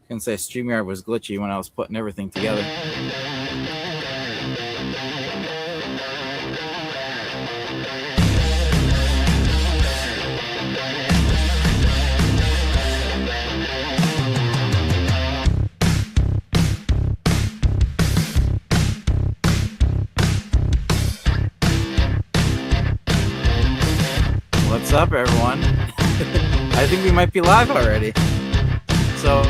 can say StreamYard was glitchy when I was putting everything together. What's up, everyone? I think we might be live already. So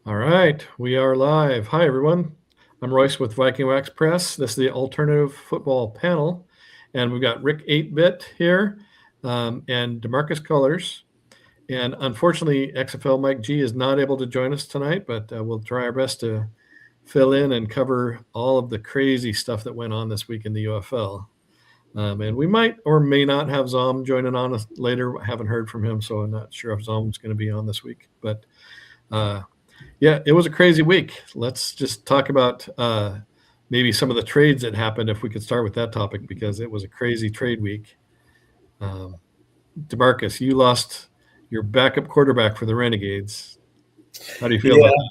All right, we are live. Hi, everyone. I'm Royce with Viking Wax Press. This is the Alternative Football Panel, and we've got Rick 8-Bit here and DeMarcus Colors. And unfortunately, XFL Mike G is not able to join us tonight, but we'll try our best to fill in and cover all of the crazy stuff that went on this week in the UFL. And we might or may not have Zom joining on us later. I haven't heard from him, so I'm not sure if Zom's going to be on this week. But yeah, it was a crazy week. Let's just talk about maybe some of the trades that happened, if we could start with that topic, because it was a crazy trade week. DeMarcus, you lost your backup quarterback for the Renegades. How do you feel about that?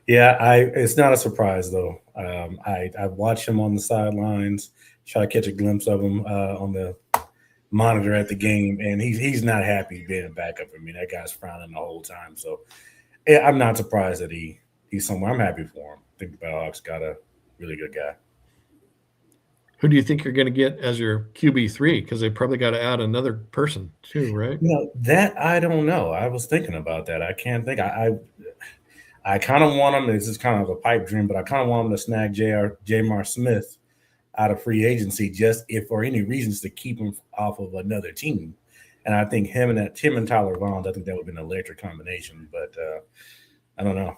Yeah, it's not a surprise, though. I watched him on the sidelines, try to catch a glimpse of him on the monitor at the game, and he's not happy being a backup. I mean, that guy's frowning the whole time. So yeah, I'm not surprised that he's somewhere. I'm happy for him. I think the Battlehawks got a really good guy. Who do you think you're going to get as your QB3? Because they probably got to add another person too, right? That I don't know. I was thinking about that. I can't think. I kind of want him. This is kind of a pipe dream, but I kind of want him to snag J.R. Smith out of free agency, just if for any reasons to keep him off of another team. And I think him and Tyler Vaughn, I think that would be an electric combination. But I don't know.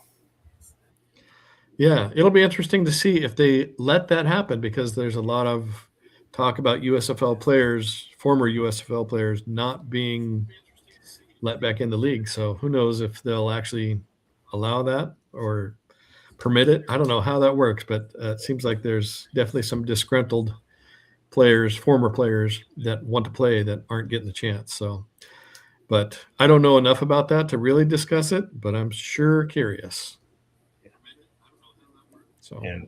Yeah, it'll be interesting to see if they let that happen, because there's a lot of talk about USFL players, former USFL players, not being let back in the league. So who knows if they'll actually allow that or permit it. I don't know how that works, but it seems like there's definitely some disgruntled players, former players that want to play that aren't getting the chance. So, but I don't know enough about that to really discuss it, but I'm sure curious. So, and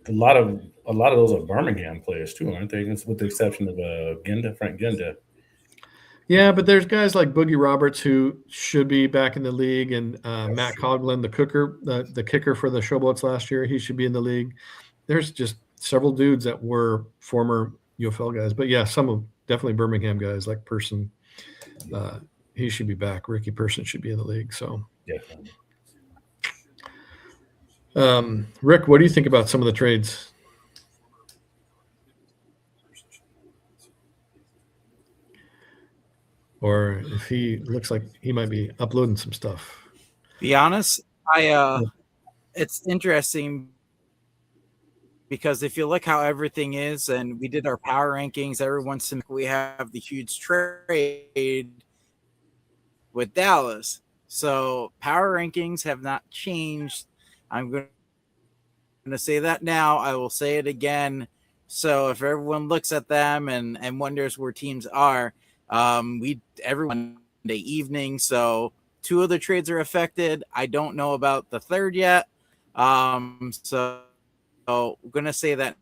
a lot of those are Birmingham players too, aren't they? With the exception of Frank Genda. Yeah, but there's guys like Boogie Roberts who should be back in the league, and Matt Coughlin, the kicker for the Showboats last year, he should be in the league. There's just several dudes that were former UFL guys, but yeah, some of definitely Birmingham guys like Person. He should be back. Ricky Person should be in the league. So definitely. Rick, what do you think about some of the trades? Or if he looks like he might be uploading some stuff. Be honest, it's interesting because if you look how everything is, and we did our power rankings, we have the huge trade with Dallas. So power rankings have not changed. I'm going to say that now. I will say it again. So if everyone looks at them and wonders where teams are, everyone Monday evening. So 2 of the trades are affected. I don't know about the third yet. So we're going to say that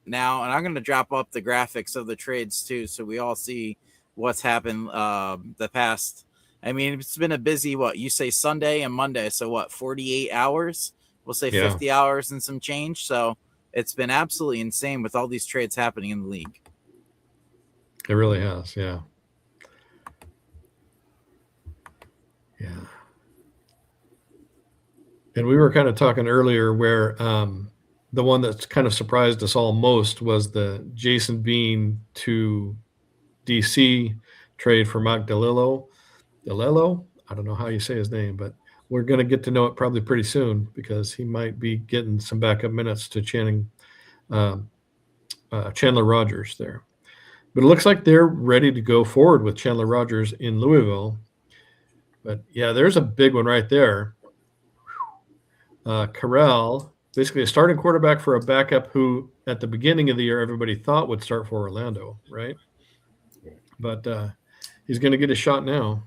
now, and I'm going to drop up the graphics of the trades too, so we all see what's happened the past. I mean, it's been a busy, you say Sunday and Monday, so 48 hours? We'll say 50 hours and some change. So it's been absolutely insane with all these trades happening in the league. It really has, yeah. Yeah. And we were kind of talking earlier where the one that's kind of surprised us all most was the Jason Bean to DC trade for Mike DeLillo. DeLillo? I don't know how you say his name, but we're going to get to know it probably pretty soon because he might be getting some backup minutes to Chandler Rogers there. But it looks like they're ready to go forward with Chandler Rogers in Louisville. But yeah, there's a big one right there. Corral, basically a starting quarterback for a backup who at the beginning of the year everybody thought would start for Orlando, right? But he's going to get a shot now.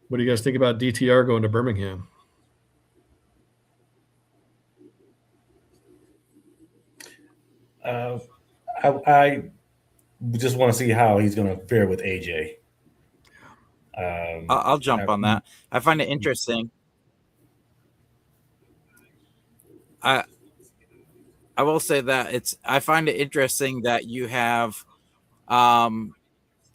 What do you guys think about DTR going to Birmingham? I just want to see how he's going to fare with AJ. I'll jump on that. I find it interesting. I will say that I find it interesting that you have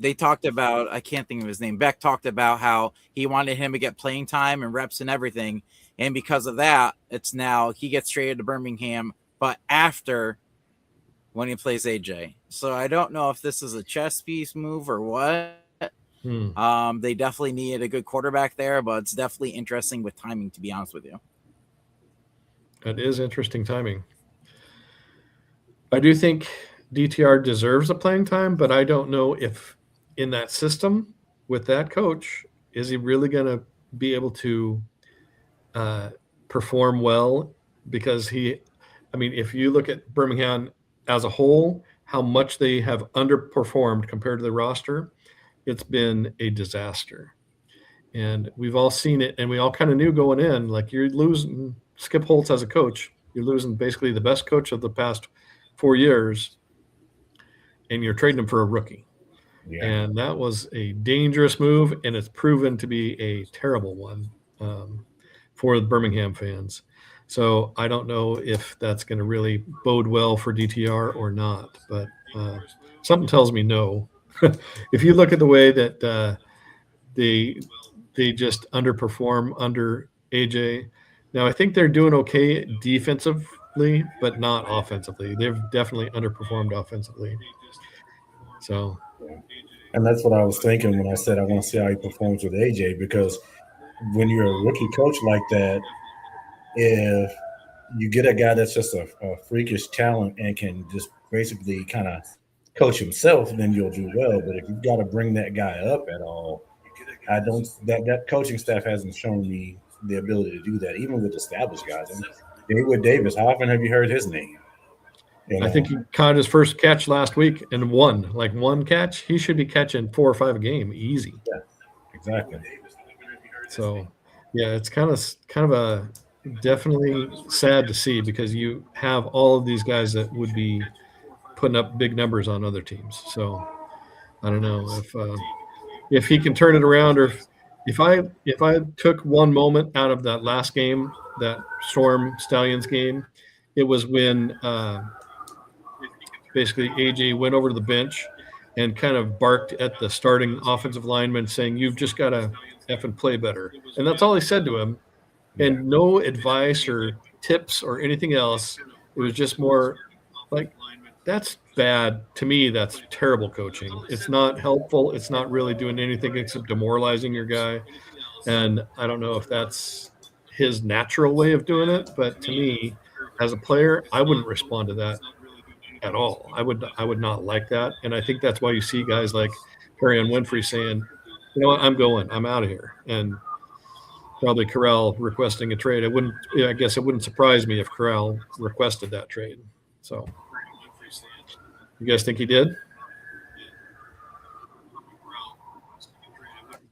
they talked about, I can't think of his name. Beck talked about how he wanted him to get playing time and reps and everything. And because of that, it's now he gets traded to Birmingham, but after when he plays AJ. So I don't know if this is a chess piece move or what. They definitely needed a good quarterback there, but it's definitely interesting with timing, to be honest with you. That is interesting timing. I do think DTR deserves a playing time, but I don't know if in that system with that coach, is he really going to be able to perform well? Because if you look at Birmingham as a whole, how much they have underperformed compared to the roster, it's been a disaster. And we've all seen it, and we all kind of knew going in, like you're losing Skip Holtz as a coach. You're losing basically the best coach of the past 4 years, and you're trading him for a rookie. Yeah. And that was a dangerous move, and it's proven to be a terrible one for the Birmingham fans. So I don't know if that's going to really bode well for DTR or not, but something tells me no. If you look at the way that they just underperform under AJ. Now, I think they're doing okay defensively, but not offensively. They've definitely underperformed offensively. So, and that's what I was thinking when I said I want to see how he performs with AJ, because when you're a rookie coach like that, if you get a guy that's just a freakish talent and can just basically kind of coach himself, then you'll do well. But if you've got to bring that guy up at all, I don't. That coaching staff hasn't shown me the ability to do that, even with established guys. I mean, David Davis, how often have you heard his name? You know? I think he caught his first catch last week and won. Like one catch, he should be catching 4 or 5 a game, easy. Yeah, exactly. So, yeah, it's kind of a definitely sad to see, because you have all of these guys that would be putting up big numbers on other teams. So, I don't know if he can turn it around, or if I took one moment out of that last game, that Storm Stallions game, it was when basically AJ went over to the bench and kind of barked at the starting offensive lineman saying, "You've just got to effing play better." And that's all he said to him. And no advice or tips or anything else. It was just more like, that's bad. To me, that's terrible coaching. It's not helpful. It's not really doing anything except demoralizing your guy. And I don't know if that's his natural way of doing it, but to me, as a player, I wouldn't respond to that at all. I would not like that. And I think that's why you see guys like Perry and Winfrey saying, "You know what, I'm out of here." And probably Corral requesting a trade. I guess it wouldn't surprise me if Corral requested that trade. So, you guys think he did?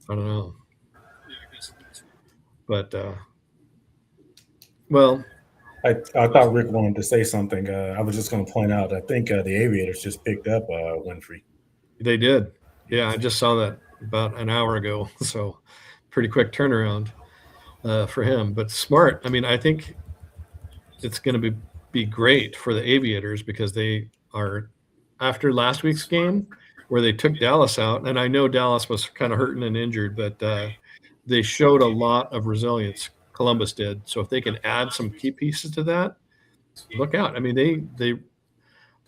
I don't know. But, well. I thought Rick wanted to say something. I was just going to point out, I think the Aviators just picked up Winfrey. They did. Yeah, I just saw that about an hour ago. So, pretty quick turnaround for him. But smart. I mean, I think it's going to be great for the Aviators, because they are, after last week's game where they took Dallas out, and I know Dallas was kind of hurting and injured, but they showed a lot of resilience. Columbus did. So if they can add some key pieces to that, look out. I mean, they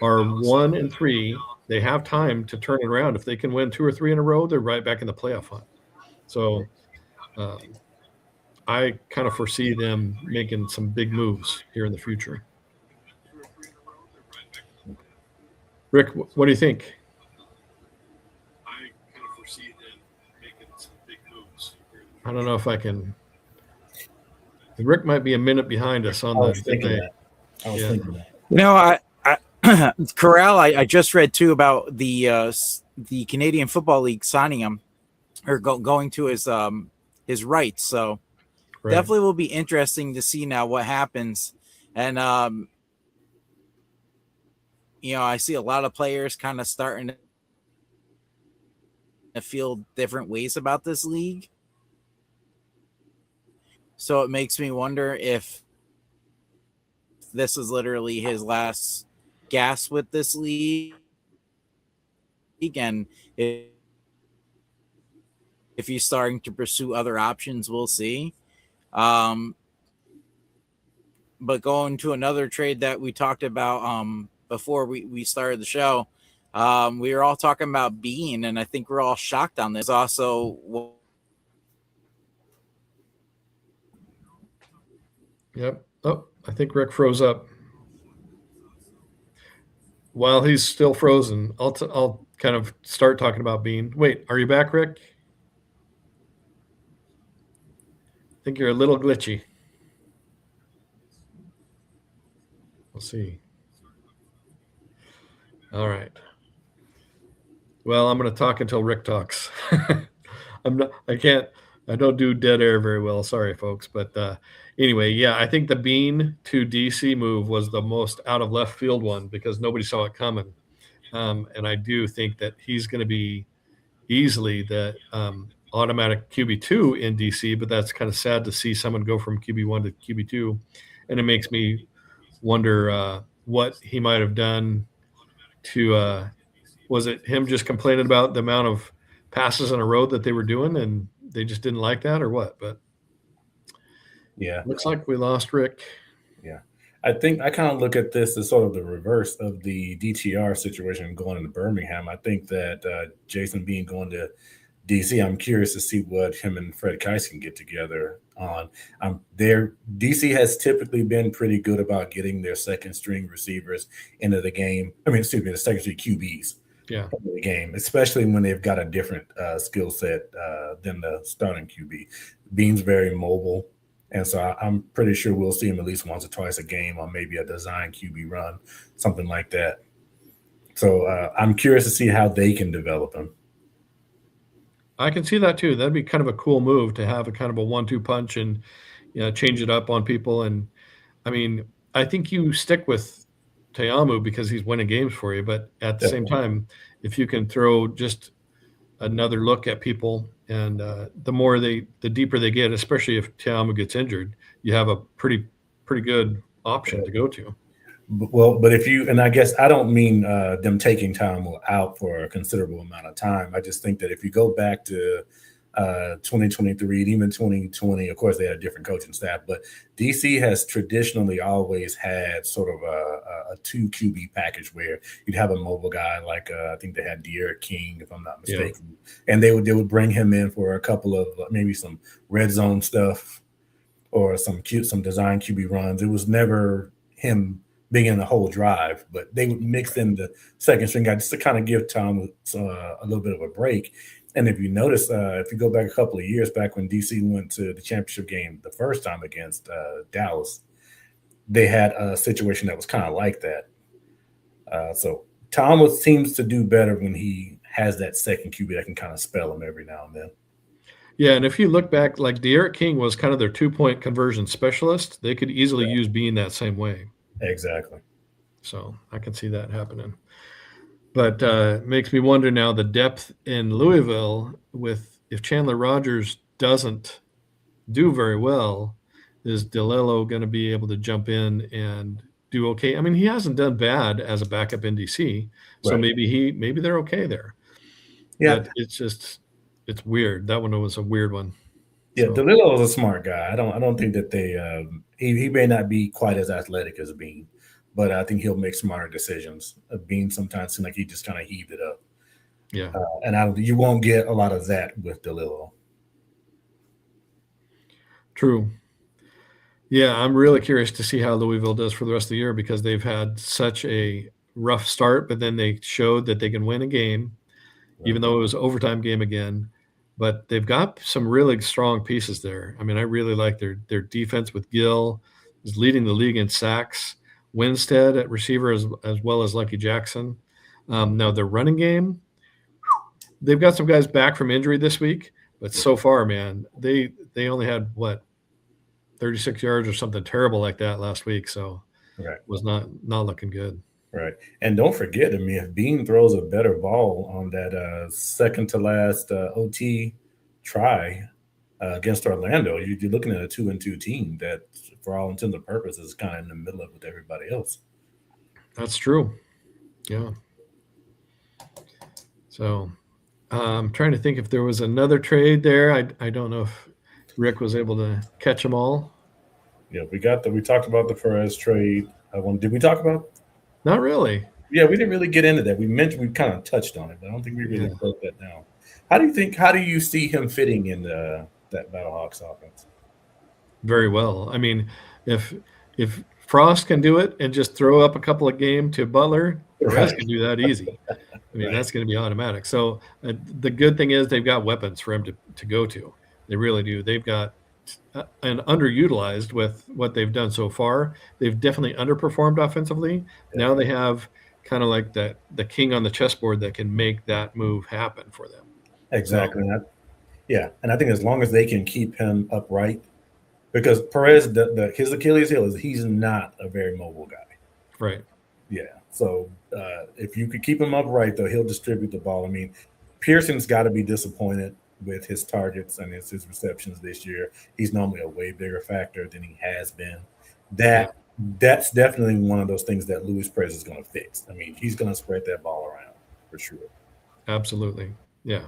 are 1-3. They have time to turn it around. If they can win 2 or 3 in a row, they're right back in the playoff hunt. So I kind of foresee them making some big moves here in the future. Rick, what do you think? I don't know if I can. Rick might be a minute behind us on the delay. I was thinking that. You know, Corral, I just read too about the Canadian Football League signing him or going to his rights. So definitely will be interesting to see now what happens. And I see a lot of players kind of starting to feel different ways about this league. So it makes me wonder if this is literally his last gasp with this league, and if he's starting to pursue other options, we'll see. But going to another trade that we talked about before we started the show, we were all talking about Bean, and I think we're all shocked on this. Also, yep. Oh, I think Rick froze up. While he's still frozen, I'll kind of start talking about Bean. Wait, are you back, Rick? I think you're a little glitchy. We'll see. All right. Well, I'm going to talk until Rick talks. I don't do dead air very well. Sorry, folks. But anyway, yeah, I think the Bean to DC move was the most out of left field one because nobody saw it coming. And I do think that he's going to be easily the automatic QB2 in DC, but that's kind of sad to see someone go from QB1 to QB2. And it makes me wonder what he might have done to was it him just complaining about the amount of passes in a row that they were doing and they just didn't like that or what? But yeah, looks like we lost Rick. Yeah. I think I kind of look at this as sort of the reverse of the DTR situation going into Birmingham. I think that Jason Bean going to DC, I'm curious to see what him and Fred Keiss can get together on. DC has typically been pretty good about getting their second string receivers into the game. The second string QBs into the game, especially when they've got a different skill set than the starting QB. Bean's very mobile. And so I'm pretty sure we'll see him at least once or twice a game on maybe a design QB run, something like that. So I'm curious to see how they can develop him. I can see that too. That'd be kind of a cool move to have a kind of a 1-2 punch and change it up on people. And I mean, I think you stick with Te'amu because he's winning games for you. But at the same time, if you can throw just another look at people and the deeper they get, especially if Te'amu gets injured, you have a pretty good option to go to. Well, but I guess I don't mean them taking Te'amu out for a considerable amount of time. I just think that if you go back to 2023 and even 2020, of course they had a different coaching staff, but DC has traditionally always had sort of a 2 QB package where you'd have a mobile guy like I think they had De'Aaron King, if I'm not mistaken, and they would bring him in for a couple of maybe some red zone stuff or some design QB runs. It was never him being in the whole drive, but they would mix in the second string guy just to kind of give Tom a little bit of a break. And if you notice, if you go back a couple of years back when DC went to the championship game the first time against Dallas, they had a situation that was kind of like that. So Tom seems to do better when he has that second QB that can kind of spell him every now and then. Yeah, and if you look back, like De'Aaron King was kind of their 2-point conversion specialist. They could easily use Bean that same way. Exactly. So I can see that happening. But it makes me wonder now the depth in Louisville if Chandler Rogers doesn't do very well, is DeLello going to be able to jump in and do okay? I mean, he hasn't done bad as a backup in DC, so maybe they're okay there. Yeah, but it's weird. That one was a weird one. Yeah, So DeLillo is a smart guy. I don't think that they he may not be quite as athletic as Bean, but I think he'll make smarter decisions. Bean sometimes seems like he just kind of heaved it up, yeah, and you won't get a lot of that with DeLillo. true. Yeah, I'm really curious to see how Louisville does for the rest of the year because they've had such a rough start, but then they showed that they can win a game, even Right. though it was overtime game again. But they've got some really strong pieces there. I mean, I really like their defense with Gill, is leading the league in sacks. Winstead at receiver as well as Lucky Jackson. Now their running game, they've got some guys back from injury this week, but so far, man, they only had what 36 yards or something terrible like that last week, so Right. it was not looking good. Right. And don't forget, I mean, if Bean throws a better ball on that second to last OT try against Orlando, you're looking at a 2-2 team that, for all intents and purposes, is kind of in the middle of with everybody else. That's true. Yeah. So I'm trying to think if there was another trade there. I don't know if Rick was able to catch them all. Yeah, we talked about the Perez trade. Did we talk about? Not really. Yeah, we didn't really get into that. We kind of touched on it, but I don't think we really broke that down. How do you see him fitting in that Battlehawks offense? Very well. I mean, if Frost can do it and just throw up a couple of game to Butler, Perez can do that easy. I mean, that's going to be automatic. So the good thing is they've got weapons for him to go to. They really do. They've got and underutilized with what they've done so far. They've definitely underperformed offensively. Yeah. Now they have kind of like the king on the chessboard that can make that move happen for them. Exactly. So, and I think as long as they can keep him upright, because Perez, his Achilles heel is he's not a very mobile guy. Right. Yeah. So if you could keep him upright, though, he'll distribute the ball. I mean, Pearson's got to be disappointed with his targets and his receptions this year. He's normally a way bigger factor than he has been. That's definitely one of those things that Luis Perez is going to fix. I mean, he's going to spread that ball around for sure. Absolutely. Yeah.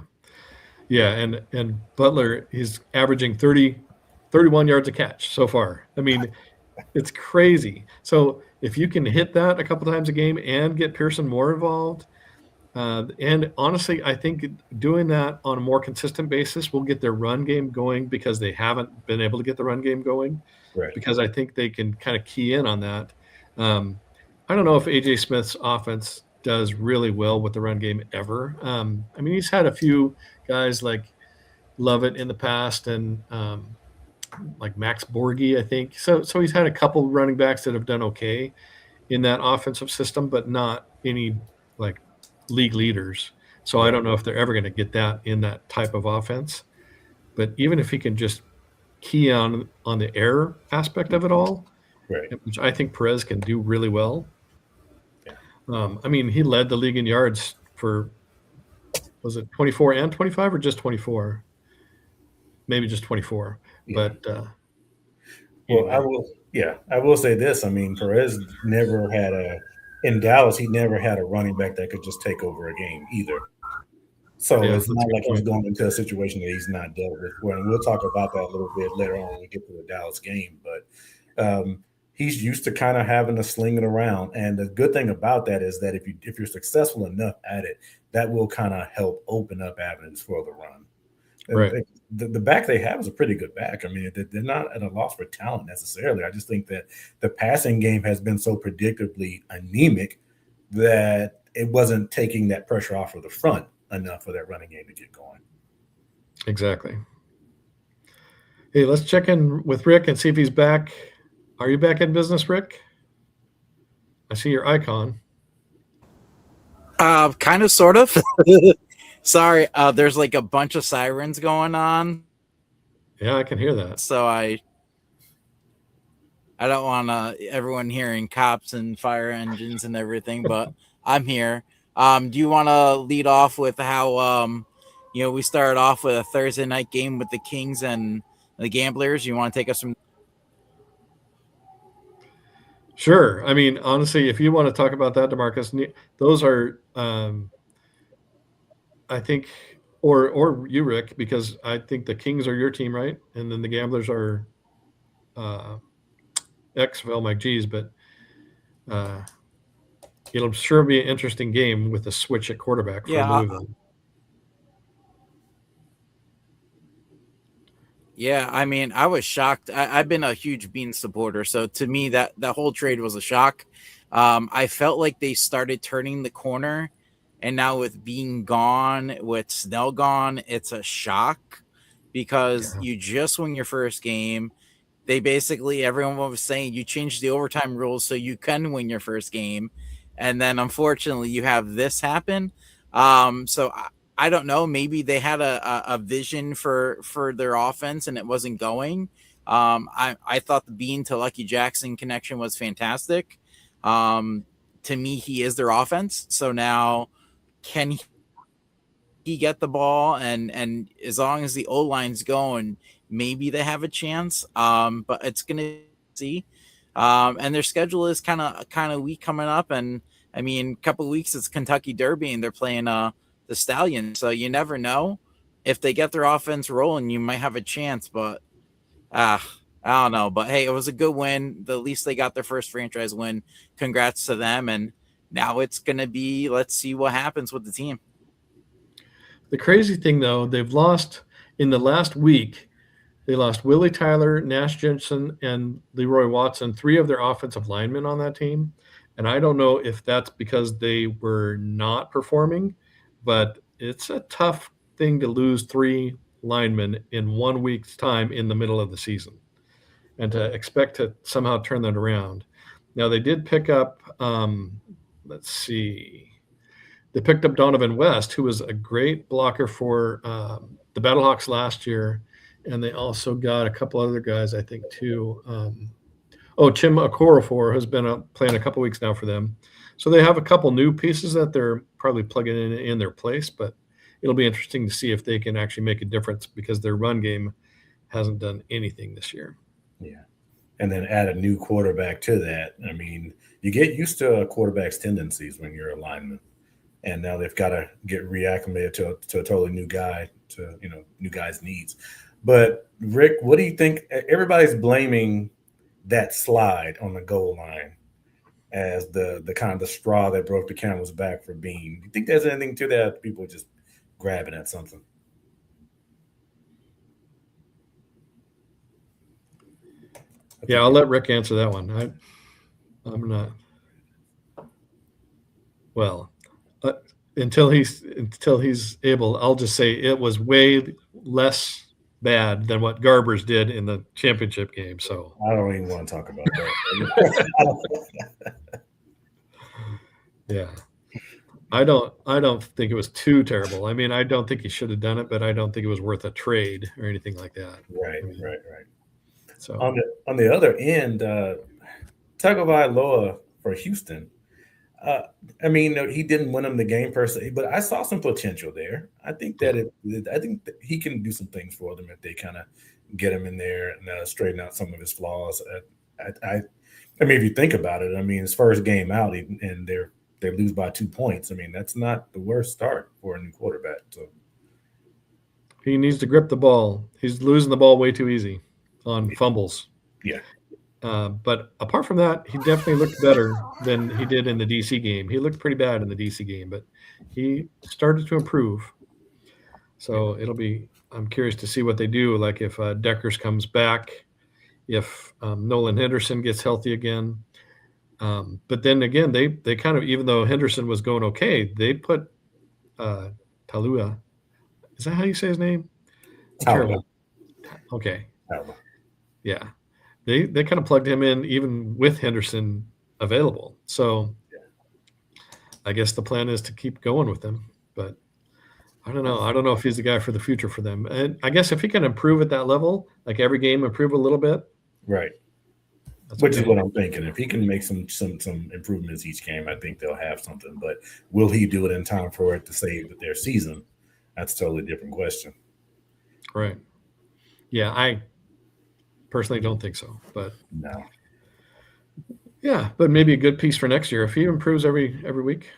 Yeah. And Butler, he's averaging 31 yards a catch so far. I mean, it's crazy. So if you can hit that a couple times a game and get Pearson more involved, and honestly, I think doing that on a more consistent basis will get their run game going because they haven't been able to get the run game going. Right. Because I think they can kind of key in on that. I don't know if A.J. Smith's offense does really well with the run game ever. I mean, he's had a few guys like Lovett in the past and like Max Borghi, I think. So he's had a couple running backs that have done okay in that offensive system, but not any like league leaders. So I don't know if they're ever going to get that in that type of offense. But even if he can just key on the air aspect of it all, right, which I think Perez can do really well. I mean, he led the league in yards for, was it 24 and 25 or just 24? Maybe just 24. Yeah. But well, I will say this. I mean, Perez never had in Dallas, he never had a running back that could just take over a game either. So it's not like he's going into a situation that he's not dealt with. And we'll talk about that a little bit later on when we get to the Dallas game. But he's used to kind of having to sling it around. And the good thing about that is that if you're successful enough at it, that will kind of help open up avenues for the run. Right. The back they have is a pretty good back. I mean, they're not at a loss for talent necessarily. I just think that the passing game has been so predictably anemic that it wasn't taking that pressure off of the front enough for that running game to get going. Exactly. Hey, let's check in with Rick and see if he's back. Are you back in business, Rick? I see your icon. Kind of, sort of. Sorry, there's like a bunch of sirens going on. Yeah, I can hear that. So I don't want everyone hearing cops and fire engines and everything, but I'm here. Do you want to lead off with how we started off with a Thursday night game with the Kings and the Gamblers? You want to take us from? Sure. I mean, honestly, if you want to talk about that, DeMarcus, those are, I think, or you, Rick, because I think the Kings are your team, right? And then the Gamblers are XFL Mike G's, but it'll sure be an interesting game with a switch at quarterback for Yeah, Louisville. yeah. I mean, I was shocked. I've been a huge Bean supporter, so to me, that whole trade was a shock. I felt like they started turning the corner, and now with Bean gone, with Snell gone, it's a shock because Yeah. you just won your first game. They basically, everyone was saying you changed the overtime rules so you can win your first game, and then unfortunately you have this happen. So I don't know, maybe they had a vision for their offense and it wasn't going. I thought the Bean to Lucky Jackson connection was fantastic. To me, he is their offense, so now can he get the ball, and as long as the O line's going, maybe they have a chance. But it's gonna see. And their schedule is kind of weak coming up, and I mean, a couple of weeks it's Kentucky Derby, and they're playing the Stallions, so you never know. If they get their offense rolling, you might have a chance, but I don't know. But hey, it was a good win. At least they got their first franchise win. Congrats to them, and now it's gonna be, let's see what happens with the team. The crazy thing, though, they've lost in the last week. They lost Willie Tyler, Nash Jensen, and Leroy Watson, three of their offensive linemen on that team. And I don't know if that's because they were not performing, but it's a tough thing to lose three linemen in 1 week's time in the middle of the season and to expect to somehow turn that around. Now, they did pick up, let's see, they picked up Donovan West, who was a great blocker for the Battlehawks last year. And they also got a couple other guys, I think, too. Chim Okorafor has been playing a couple weeks now for them. So they have a couple new pieces that they're probably plugging in their place, but it'll be interesting to see if they can actually make a difference because their run game hasn't done anything this year. Yeah. And then add a new quarterback to that. I mean, you get used to a quarterback's tendencies when you're a lineman. And now they've got to get reacclimated to a totally new guy, to new guy's needs. But Rick, what do you think? Everybody's blaming that slide on the goal line as the kind of the straw that broke the camel's back for Bean. Do you think there's anything to that? People just grabbing at something. Yeah, I'll let Rick answer that one. I'm not. Well, until he's able, I'll just say it was way less bad than what Garbers did in the championship game. So I don't even want to talk about that. Yeah, I don't think it was too terrible. I mean, I don't think he should have done it, but I don't think it was worth a trade or anything like that. Right. So on the other end, Tagovailoa for Houston. I mean, he didn't win him the game per se, but I saw some potential there. I think that that he can do some things for them if they kind of get him in there and straighten out some of his flaws. I mean, if you think about it, I mean, his first game out, and they lose by 2 points. I mean, that's not the worst start for a new quarterback. So he needs to grip the ball. He's losing the ball way too easy on fumbles. Yeah. But apart from that, he definitely looked better than he did in the DC game. He looked pretty bad in the DC game, but he started to improve. So I'm curious to see what they do. Like if Deckers comes back, if Nolan Henderson gets healthy again. But then again, they kind of, even though Henderson was going okay, they put Talua. Is that how you say his name? Terrible. Okay. Talua. Yeah. They kind of plugged him in even with Henderson available. So I guess the plan is to keep going with him. But I don't know. I don't know if he's the guy for the future for them. And I guess if he can improve at that level, like every game improve a little bit. Right. Which is what I'm thinking. If he can make some improvements each game, I think they'll have something. But will he do it in time for it to save their season? That's a totally different question. Right. Yeah, I personally don't think so. But no. Yeah, but maybe a good piece for next year if he improves every week.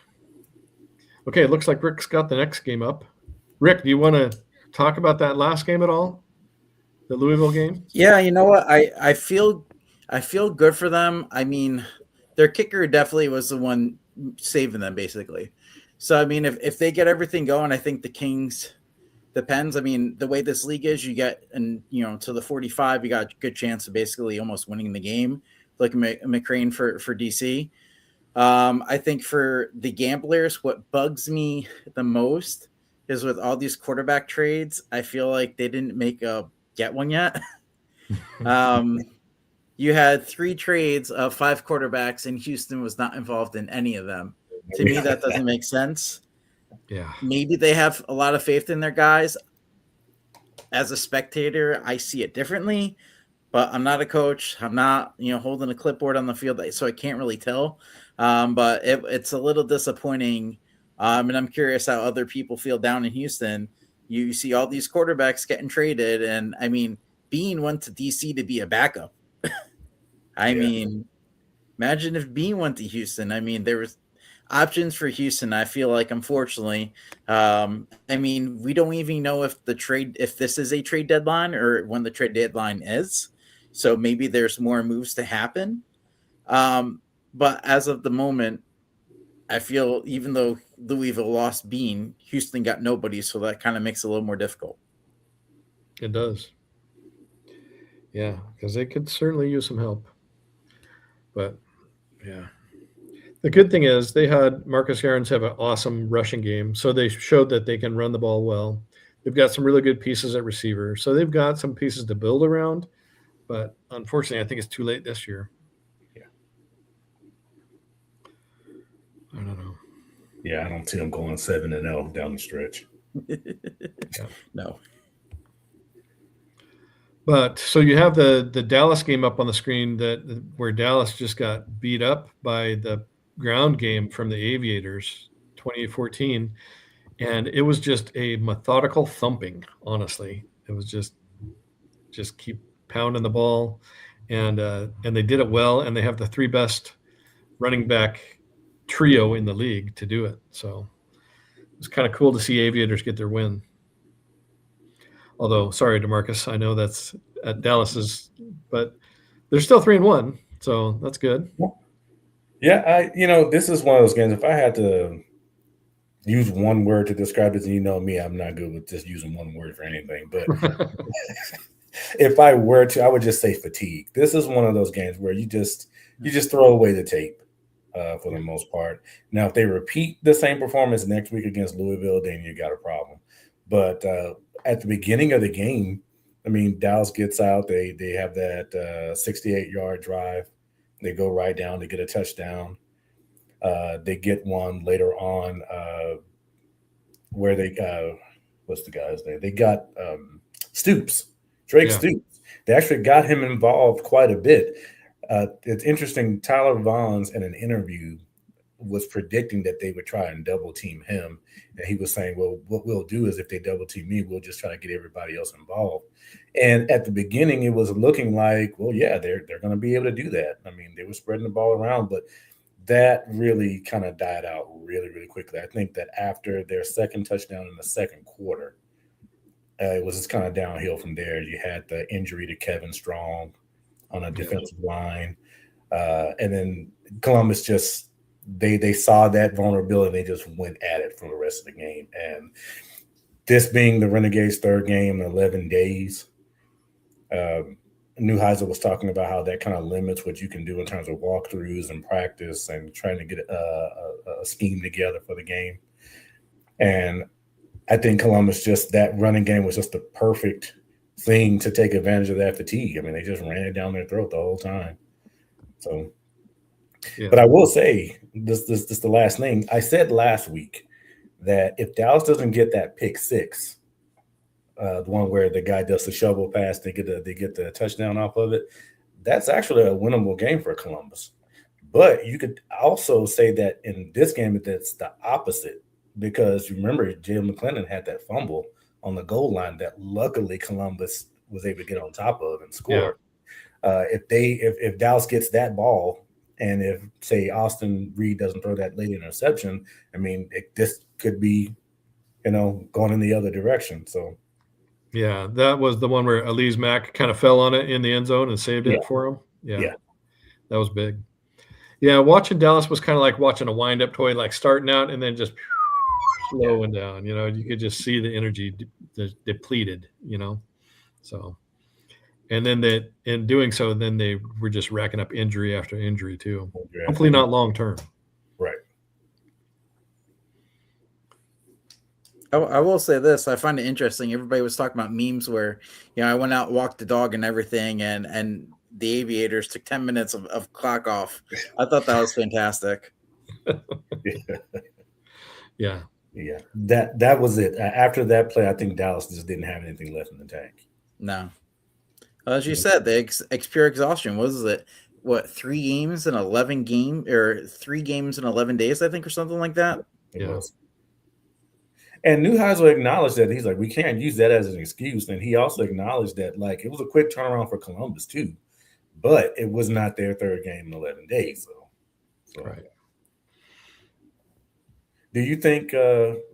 Okay, it looks like Rick's got the next game up. Rick, do you want to talk about that last game at all? The Louisville game? Yeah, you know what? I feel good for them. I mean, their kicker definitely was the one saving them basically. So I mean, if they get everything going, I think the Kings depends. I mean, the way this league is, you get to the 45, you got a good chance of basically almost winning the game, like McCrane for DC. I think for the gamblers, what bugs me the most is with all these quarterback trades, I feel like they didn't get one yet. um, you had 3 trades of 5 quarterbacks, and Houston was not involved in any of them. To me, that doesn't make sense. Yeah. Maybe they have a lot of faith in their guys. As a spectator, I see it differently, but I'm not a coach. I'm not, holding a clipboard on the field, so I can't really tell. But it's a little disappointing. And I'm curious how other people feel down in Houston. You see all these quarterbacks getting traded, and I mean, Bean went to DC to be a backup. I mean, imagine if Bean went to Houston. I mean, there was options for Houston. I feel like, unfortunately, I mean, we don't even know if this is a trade deadline or when the trade deadline is. So maybe there's more moves to happen. But as of the moment, I feel even though Louisville lost Bean, Houston got nobody. So that kind of makes it a little more difficult. It does. Yeah, because they could certainly use some help. But yeah. The good thing is they had Marcus Yarns have an awesome rushing game. So they showed that they can run the ball well. They've got some really good pieces at receiver. So they've got some pieces to build around. But unfortunately, I think it's too late this year. Yeah. I don't know. Yeah, I don't see them going 7-0 down the stretch. No. But so you have the Dallas game up on the screen where Dallas just got beat up by the ground game from the Aviators, 28-14, and it was just a methodical thumping. Honestly, it was just keep pounding the ball, and they did it well, and they have the 3 best running back trio in the league to do it. So it's kind of cool to see Aviators get their win. Although, sorry, DeMarcus, I know that's at Dallas's, but they're still 3-1, so that's good. Yeah, this is one of those games. If I had to use one word to describe it, and you know me, I'm not good with just using one word for anything. But if I were to, I would just say fatigue. This is one of those games where you just throw away the tape for the most part. Now, if they repeat the same performance next week against Louisville, then you got a problem. But at the beginning of the game, I mean, Dallas gets out. They have that 68-yard drive. They go right down. They get a touchdown. They get one later on where they what's the guy's name? They got Stoops, Drake Stoops. They actually got him involved quite a bit. It's interesting. Tyler Vaughns in an interview was predicting that they would try and double team him. And he was saying, well, what we'll do is if they double team me, we'll just try to get everybody else involved. And at the beginning, it was looking like, well, yeah, they're going to be able to do that. I mean, they were spreading the ball around, but that really kind of died out really, really quickly. I think that after their second touchdown in the second quarter, it was just kind of downhill from there. You had the injury to Kevin Strong on a defensive line. And then Columbus just, they saw that vulnerability. They just went at it for the rest of the game. And this being the Renegades' third game in 11 days, Neuheisel was talking about how that kind of limits what you can do in terms of walkthroughs and practice and trying to get a scheme together for the game. And I think Columbus, just that running game was just the perfect thing to take advantage of that fatigue. I mean, they just ran it down their throat the whole time. So, but I will say this the last thing I said last week, that if Dallas doesn't get that pick six, the one where the guy does the shovel pass, they get the touchdown off of it, that's actually a winnable game for Columbus. But you could also say that in this game, that's the opposite, because remember, Jalen McClendon had that fumble on the goal line that luckily Columbus was able to get on top of and score. Yeah. If Dallas gets that ball, and if, say, Austin Reed doesn't throw that late interception, I mean, this could be going in the other direction. So Yeah, that was the one where Elise Mack kind of fell on it in the end zone and saved it for him. Yeah, that was big. Yeah, watching Dallas was kind of like watching a wind-up toy, like starting out and then just slowing down. You could just see the energy depleted. So, and then in doing so, then they were just racking up injury after injury too. Hopefully not long term. Right. I will say this. I find it interesting. Everybody was talking about memes where, I went out, walked the dog and everything, and the Aviators took 10 minutes of clock off. I thought that was fantastic. Yeah. Yeah. That was it. After that play, I think Dallas just didn't have anything left in the tank. No. As you said, the pure exhaustion. What was it? What, 3 games in 11 days, I think, or something like that? It was. And Neuheisel acknowledged that. He's like, we can't use that as an excuse. And he also acknowledged that, like, it was a quick turnaround for Columbus, too. But it was not their third game in 11 days. So. Right. Do you think,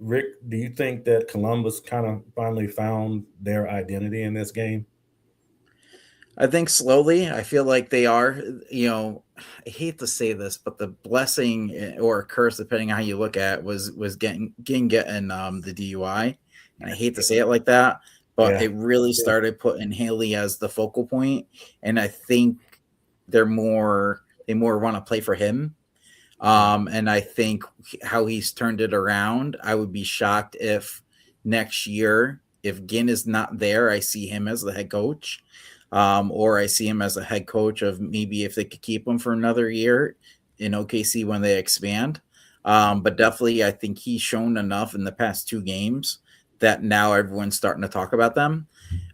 Rick, that Columbus kind of finally found their identity in this game? I think slowly. I feel like they are, I hate to say this, but the blessing or curse, depending on how you look at it, was getting the DUI. And I hate to say it like that, but it really started putting Haley as the focal point. And I think they more want to play for him. And I think how he's turned it around, I would be shocked if next year, if Ginn is not there, I see him as the head coach. Or I see him as a head coach of maybe if they could keep him for another year in OKC when they expand. But definitely, I think he's shown enough in the past 2 games that now everyone's starting to talk about them.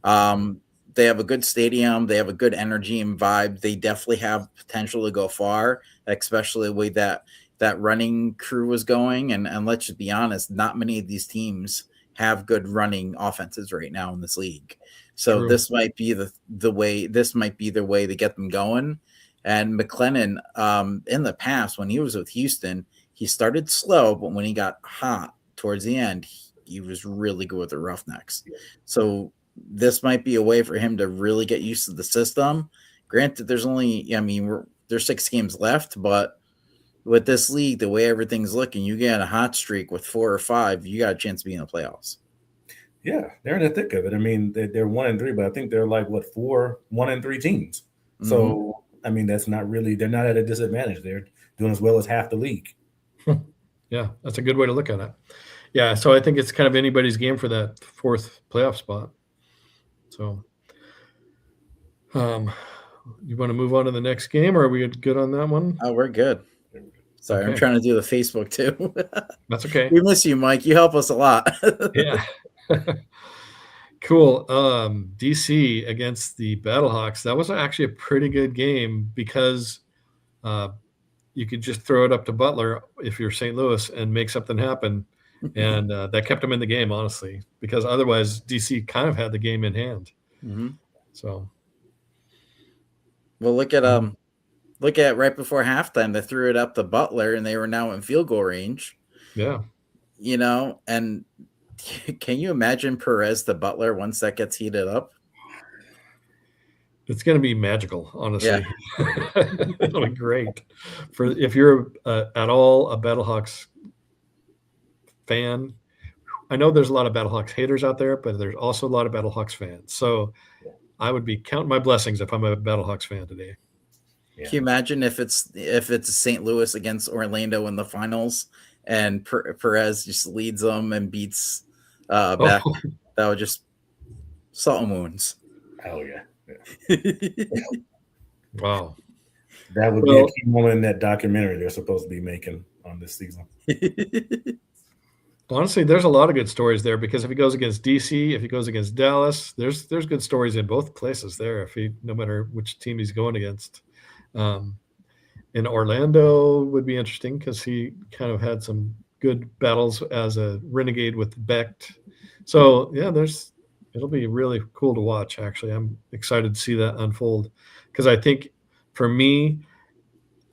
They have a good stadium. They have a good energy and vibe. They definitely have potential to go far, especially the way that running crew was going. And let's just be honest, not many of these teams have good running offenses right now in this league. So True. This might be the way to get them going. And McLennan, in the past, when he was with Houston, he started slow, but when he got hot towards the end, he was really good with the Roughnecks. So this might be a way for him to really get used to the system. Granted, there's 6 games left, but with this league, the way everything's looking, you get a hot streak with 4 or 5, you got a chance to be in the playoffs. Yeah, they're in the thick of it. I mean, they're 1-3, but I think they're like 1-3 teams. Mm-hmm. So, I mean, they're not at a disadvantage. They're doing as well as half the league. Yeah, that's a good way to look at it. Yeah, so I think it's kind of anybody's game for that 4th playoff spot. So, you want to move on to the next game, or are we good on that one? Oh, we're good. Sorry, okay. I'm trying to do the Facebook too. That's okay. We miss you, Mike. You help us a lot. Yeah. Cool. DC against the Battlehawks. That was actually a pretty good game because you could just throw it up to Butler if you're St. Louis and make something happen. And that kept them in the game, honestly, because otherwise DC kind of had the game in hand. Mm-hmm. So, well, look at right before halftime, they threw it up to Butler and they were now in field goal range. Yeah. And can you imagine Perez to Butler once that gets heated up? It's going to be magical, honestly. Yeah. It'll be great. If you're at all a Battlehawks fan, I know there's a lot of Battlehawks haters out there, but there's also a lot of Battlehawks fans. So I would be counting my blessings if I'm a Battlehawks fan today. Yeah. Can you imagine if it's St. Louis against Orlando in the finals and Perez just leads them and beats back? Oh. That would just salt and wounds. Oh yeah. Wow. That would be a key moment in that documentary they're supposed to be making on this season. Honestly, there's a lot of good stories there because if he goes against DC, if he goes against Dallas, there's good stories in both places there. No matter which team he's going against. In Orlando would be interesting because he kind of had some good battles as a renegade with Becht. So yeah, it'll be really cool to watch. Actually, I'm excited to see that unfold because I think for me,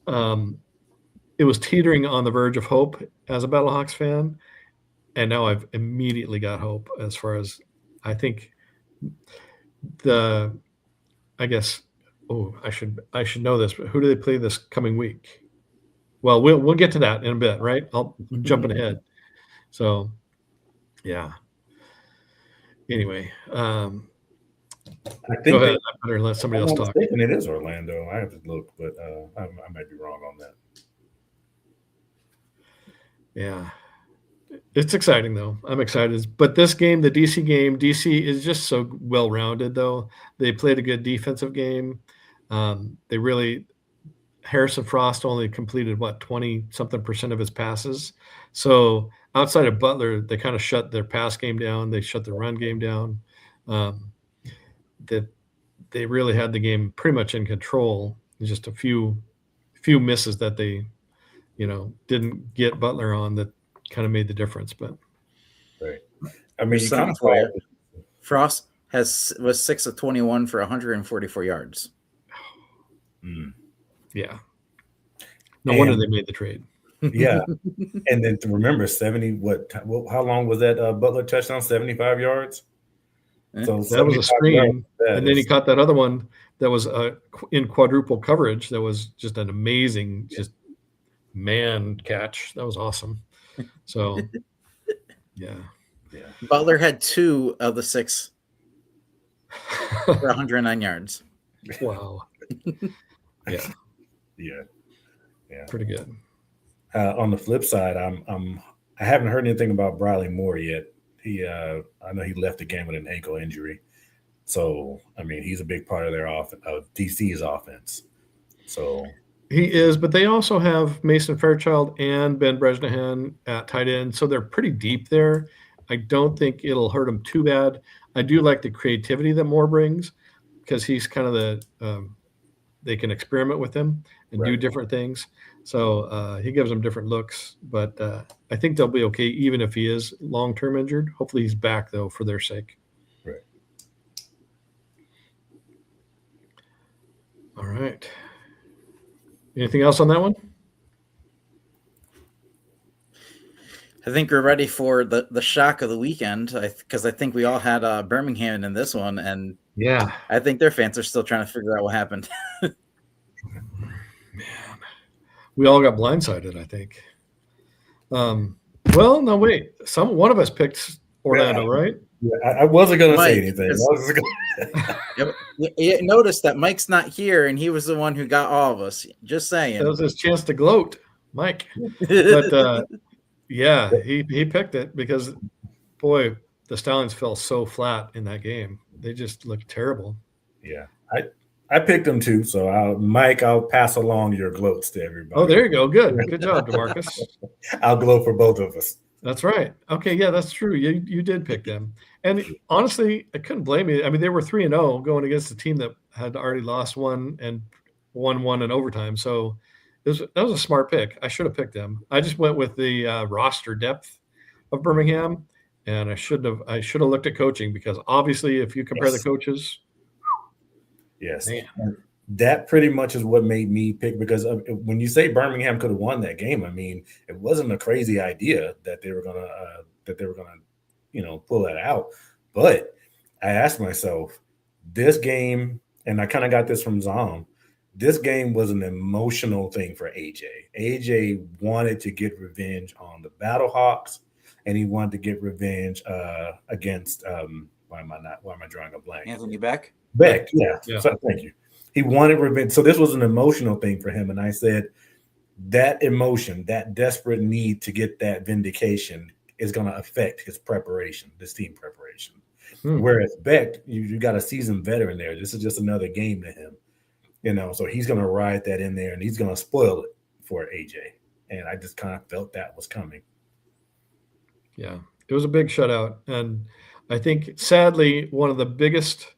it was teetering on the verge of hope as a Battlehawks fan. And now I've immediately got hope as far as I think I should know this, but who do they play this coming week? Well, we'll get to that in a bit, right? I'm jumping ahead. So, yeah. Anyway, I go think ahead. I better let somebody else talk. It is Orlando. I have to look, but I might be wrong on that. Yeah. It's exciting, though. I'm excited. But this game, the DC game, DC is just so well-rounded, though. They played a good defensive game. They really – Harrison Frost only completed, 20-something% of his passes. So outside of Butler, they kind of shut their pass game down. They shut their run game down. That they really had the game pretty much in control. Just a few misses that they, didn't get Butler on that kind of made the difference. But right, I mean, Frost was 6 of 21 for 144 yards. Yeah, no wonder they made the trade. Yeah, and then to remember 70. How long was that Butler touchdown? 75 yards. So that was a screen, and then he caught that other one that was in quadruple coverage. That was just an amazing, just man catch. That was awesome. So, yeah. Butler had 2 of the 6 for 109 yards. Wow. Yeah. Pretty good. On the flip side, I haven't heard anything about Briley Moore yet. I know he left the game with an ankle injury. So, I mean, he's a big part of their of DC's offense. So he is, but they also have Mason Fairchild and Ben Bresnahan at tight end. So they're pretty deep there. I don't think it'll hurt them too bad. I do like the creativity that Moore brings because he's kind of they can experiment with him and do different things. So he gives them different looks, but I think they'll be okay even if he is long-term injured. Hopefully he's back, though, for their sake. Right. All right. Anything else on that one? I think we're ready for the shock of the weekend because I think we all had Birmingham in this one, and yeah, I think their fans are still trying to figure out what happened. Man, we all got blindsided, I think. Well, no, wait. One of us picked Orlando, right? Yeah, I wasn't going to say anything. You notice that Mike's not here, and he was the one who got all of us. Just saying. That was his chance to gloat, Mike. But yeah, he picked it because, boy, the Stallions fell so flat in that game. They just looked terrible. Yeah, I picked them too. So, Mike, I'll pass along your gloats to everybody. Oh, there you go. Good job, DeMarcus. I'll gloat for both of us. That's right. Okay, yeah, that's true. You did pick them. And honestly, I couldn't blame you. I mean, they were 3-0 going against a team that had already lost one and won one in overtime. So that was a smart pick. I should have picked them. I just went with the roster depth of Birmingham, and I should have looked at coaching because obviously if you compare the coaches. Yes. Man. That pretty much is what made me pick because when you say Birmingham could have won that game, I mean, it wasn't a crazy idea that they were gonna pull that out. But I asked myself, this game, and I kind of got this from Zom, this game was an emotional thing for AJ. AJ wanted to get revenge on the Battlehawks, and he wanted to get revenge against why am I drawing a blank? Anthony Beck, yeah. So, thank you. He wanted revenge. So this was an emotional thing for him. And I said, that emotion, that desperate need to get that vindication is going to affect his preparation, this team preparation. Whereas Beck, you got a seasoned veteran there. This is just another game to him, so he's going to ride that in there and he's going to spoil it for AJ. And I just kind of felt that was coming. Yeah, it was a big shutout. And I think, sadly, one of the biggest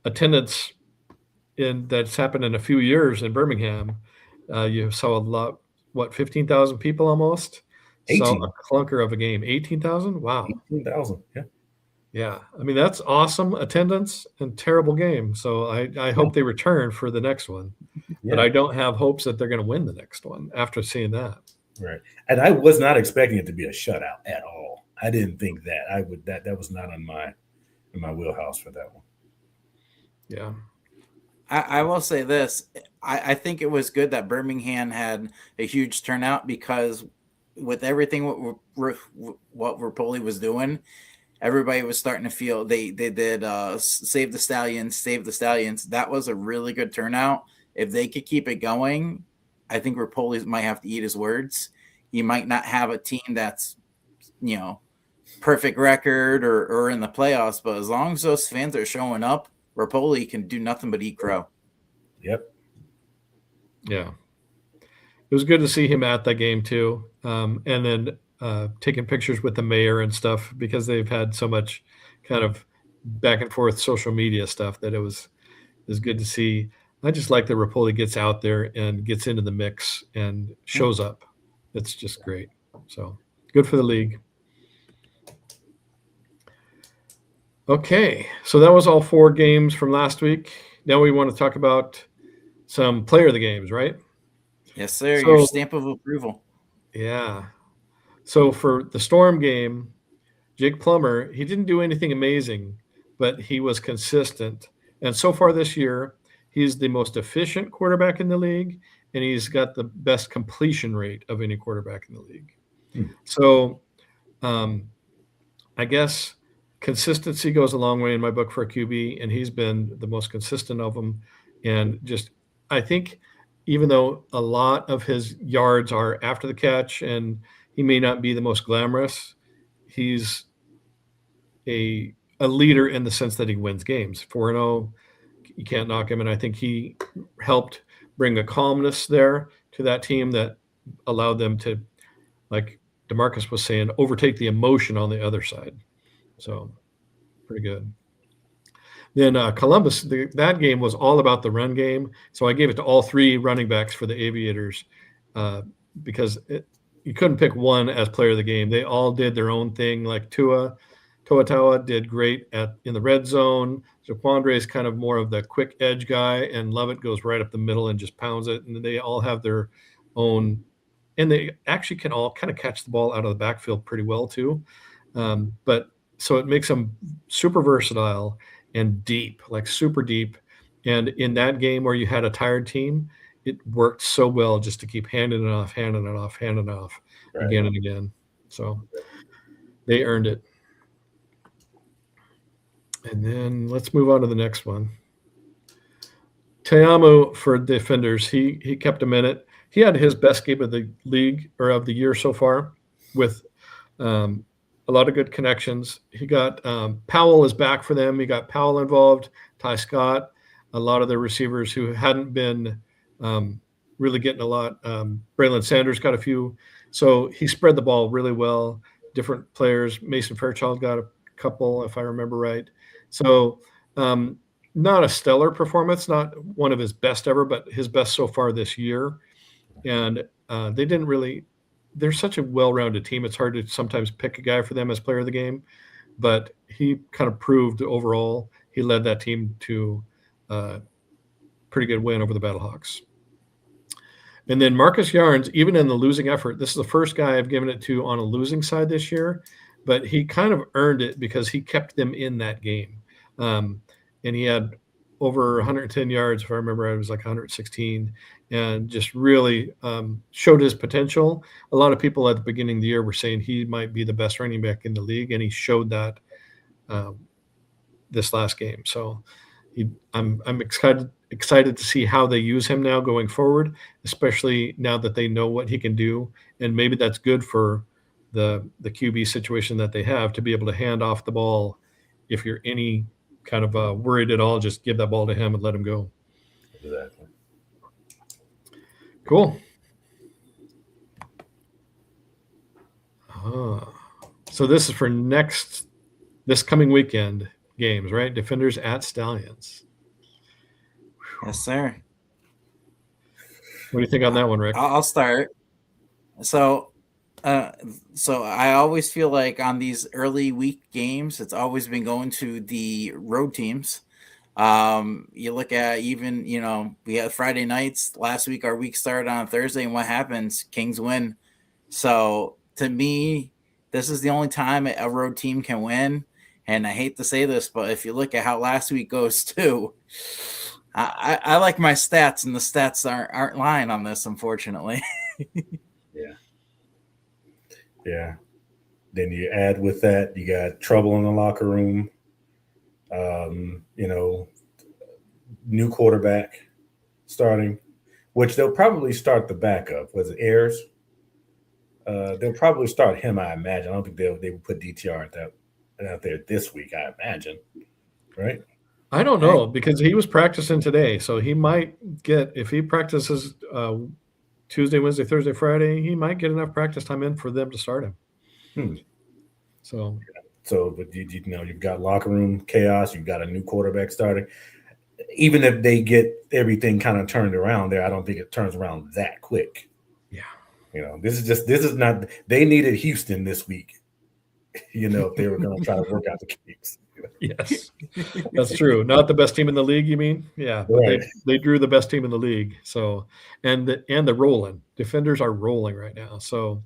attendance that's happened in a few years in Birmingham. You saw a lot, 15,000 people almost? 18. Saw a clunker of a game. 18,000? Wow. 18,000, yeah. Yeah. I mean, that's awesome attendance and terrible game. So I hope they return for the next one. Yeah. But I don't have hopes that they're going to win the next one after seeing that. Right. And I was not expecting it to be a shutout at all. I didn't think that. I would that was not on my wheelhouse for that one. Yeah. I will say this. I think it was good that Birmingham had a huge turnout because with everything what Rapoli was doing, everybody was starting to feel they did save the Stallions, save the Stallions. That was a really good turnout. If they could keep it going, I think Rapoli might have to eat his words. He might not have a team that's, you know, perfect record or in the playoffs, but as long as those fans are showing up, Rapoli can do nothing but eat crow. Yep. Yeah. It was good to see him at that game too. And then taking pictures with the mayor and stuff, because they've had so much kind of back and forth social media stuff that it was good to see. I just like that Rapoli gets out there and gets into the mix and shows up. It's just great. So good for the league. Okay, so that was all 4 games from last week. Now we want to talk about some player of the games, right? Yes, sir. So, Your stamp of approval. yeah. So for the Storm game, Jake Plummer, he didn't do anything amazing, but he was consistent. And so far this year, he's the most efficient quarterback in the league, and he's got the best completion rate of any quarterback in the league. So I guess consistency goes a long way in my book for a QB, and he's been the most consistent of them. And just, I think, even though a lot of his yards are after the catch and he may not be the most glamorous, he's a leader in the sense that he wins games. 4-0, you can't knock him. And I think he helped bring a calmness there to that team that allowed them to, like DeMarcus was saying, overtake the emotion on the other side. So pretty good. Then Columbus, that game was all about the run game. So I gave it to all 3 running backs for the Aviators because you couldn't pick one as player of the game. They all did their own thing. Like Toa did great in the red zone. Jaquandre is kind of more of the quick edge guy, and Lovett goes right up the middle and just pounds it. And they all have their own, and they actually can all kind of catch the ball out of the backfield pretty well too. But so it makes them super versatile and deep, like super deep. And in that game where you had a tired team, it worked so well just to keep handing it off Right. again and again. So they earned it. And then let's move on to the next one. Te'amu for defenders. He kept him in it. He had his best game of the league or of the year so far with a lot of good connections. He got Powell is back for them. He got Powell involved, Ty Scott, a lot of the receivers who hadn't been really getting a lot. Braylon Sanders got a few. So he spread the ball really well. Different players. Mason Fairchild got a couple, if I remember right. So not a stellar performance, not one of his best ever, but his best so far this year. And they didn't really – they're such a well-rounded team. It's hard to sometimes pick a guy for them as player of the game. But he kind of proved overall he led that team to a pretty good win over the Battlehawks. And then Marcus Yarns, even in the losing effort, this is the first guy I've given it to on a losing side this year, but he kind of earned it because he kept them in that game. And he had over 110 yards. If I remember, it was like 116, and just really showed his potential. A lot of people at the beginning of the year were saying he might be the best running back in the league, and he showed that this last game. So I'm excited to see how they use him now going forward, especially now that they know what he can do, and maybe that's good for the QB situation that they have to be able to hand off the ball. If you're any kind of worried at all, just give that ball to him and let him go. Exactly. Cool. So this is for this coming weekend games, right? Defenders at Stallions. Yes, sir. What do you think on that one, Rick? I'll start. So I always feel like on these early week games, it's always been going to the road teams. You look at even, we had Friday nights last week. Our week started on Thursday, and what happens? Kings win. So to me, this is the only time a road team can win. And I hate to say this, but if you look at how last week goes too, I like my stats, and the stats aren't lying on this, unfortunately. Yeah. Then you add with that, you got trouble in the locker room. New quarterback starting, which they'll probably start the backup. Was it Ayers? They'll probably start him, I imagine. I don't think they would put DTR out there this week, I imagine. Right? I don't know, because he was practicing today, so he might get, if he practices Tuesday, Wednesday, Thursday, Friday, he might get enough practice time in for them to start him. But you've got locker room chaos. You've got a new quarterback starting. Even if they get everything kind of turned around there, I don't think it turns around that quick. Yeah. This is not. They needed Houston this week. If they were going to try to work out the kinks. Yes, that's true. Not the best team in the league, you mean? Yeah, but Right. they drew the best team in the league. So, and they're rolling. Defenders are rolling right now. So,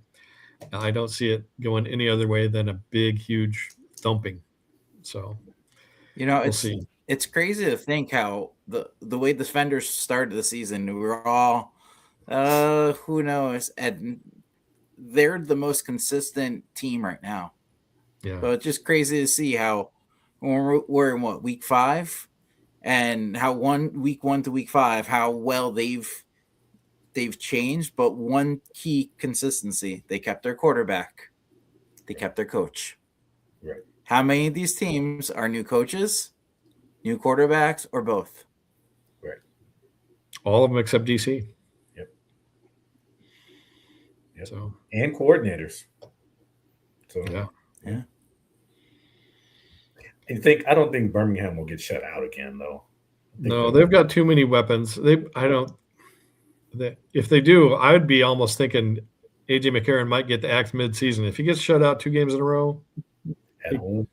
I don't see it going any other way than a big, huge thumping. So, we'll see. It's crazy to think how the way the defenders started the season, we were all, who knows, and they're the most consistent team right now. Yeah. So it's just crazy to see how we're in week 5, and how week 1 to week 5, how well they've changed. But one key consistency: they kept their quarterback, they kept their coach. Right. How many of these teams are new coaches, new quarterbacks, or both? Right. All of them except DC. Yep. So, and coordinators. So yeah. I don't think Birmingham will get shut out again, though. No, they've got too many weapons. If they do, I would be almost thinking AJ McCarron might get the axe mid-season. If he gets shut out 2 games in a row at home,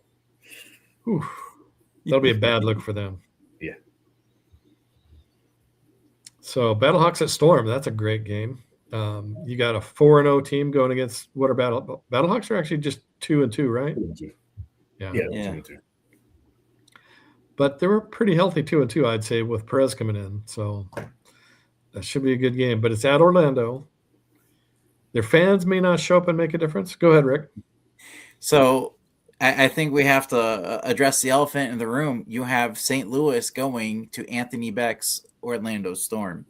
that'll be a bad look for them. Yeah. So Battlehawks at Storm, that's a great game. You got a 4-0 team going against what are Battlehawks are actually just 2-2, right? 2-2. Yeah. 2-2. But they were pretty healthy 2-2, I'd say, with Perez coming in. So that should be a good game. But it's at Orlando. Their fans may not show up and make a difference. Go ahead, Rick. So I think we have to address the elephant in the room. You have St. Louis going to Anthony Beck's Orlando Storm.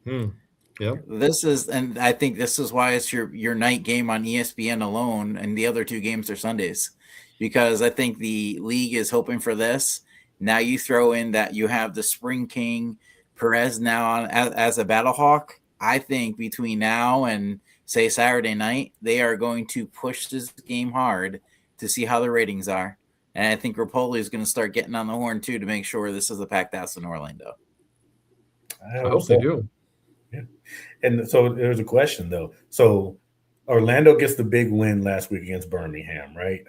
Yep. And I think this is why it's your night game on ESPN alone, and the other 2 games are Sundays, because I think the league is hoping for this. Now you throw in that you have the Spring King Perez now on as a Battlehawk. I think between now and say Saturday night, they are going to push this game hard to see how the ratings are. And I think Rapoli is going to start getting on the horn too to make sure this is a packed house in Orlando. I hope they do. Yeah. And so there's a question though. So Orlando gets the big win last week against Birmingham, right?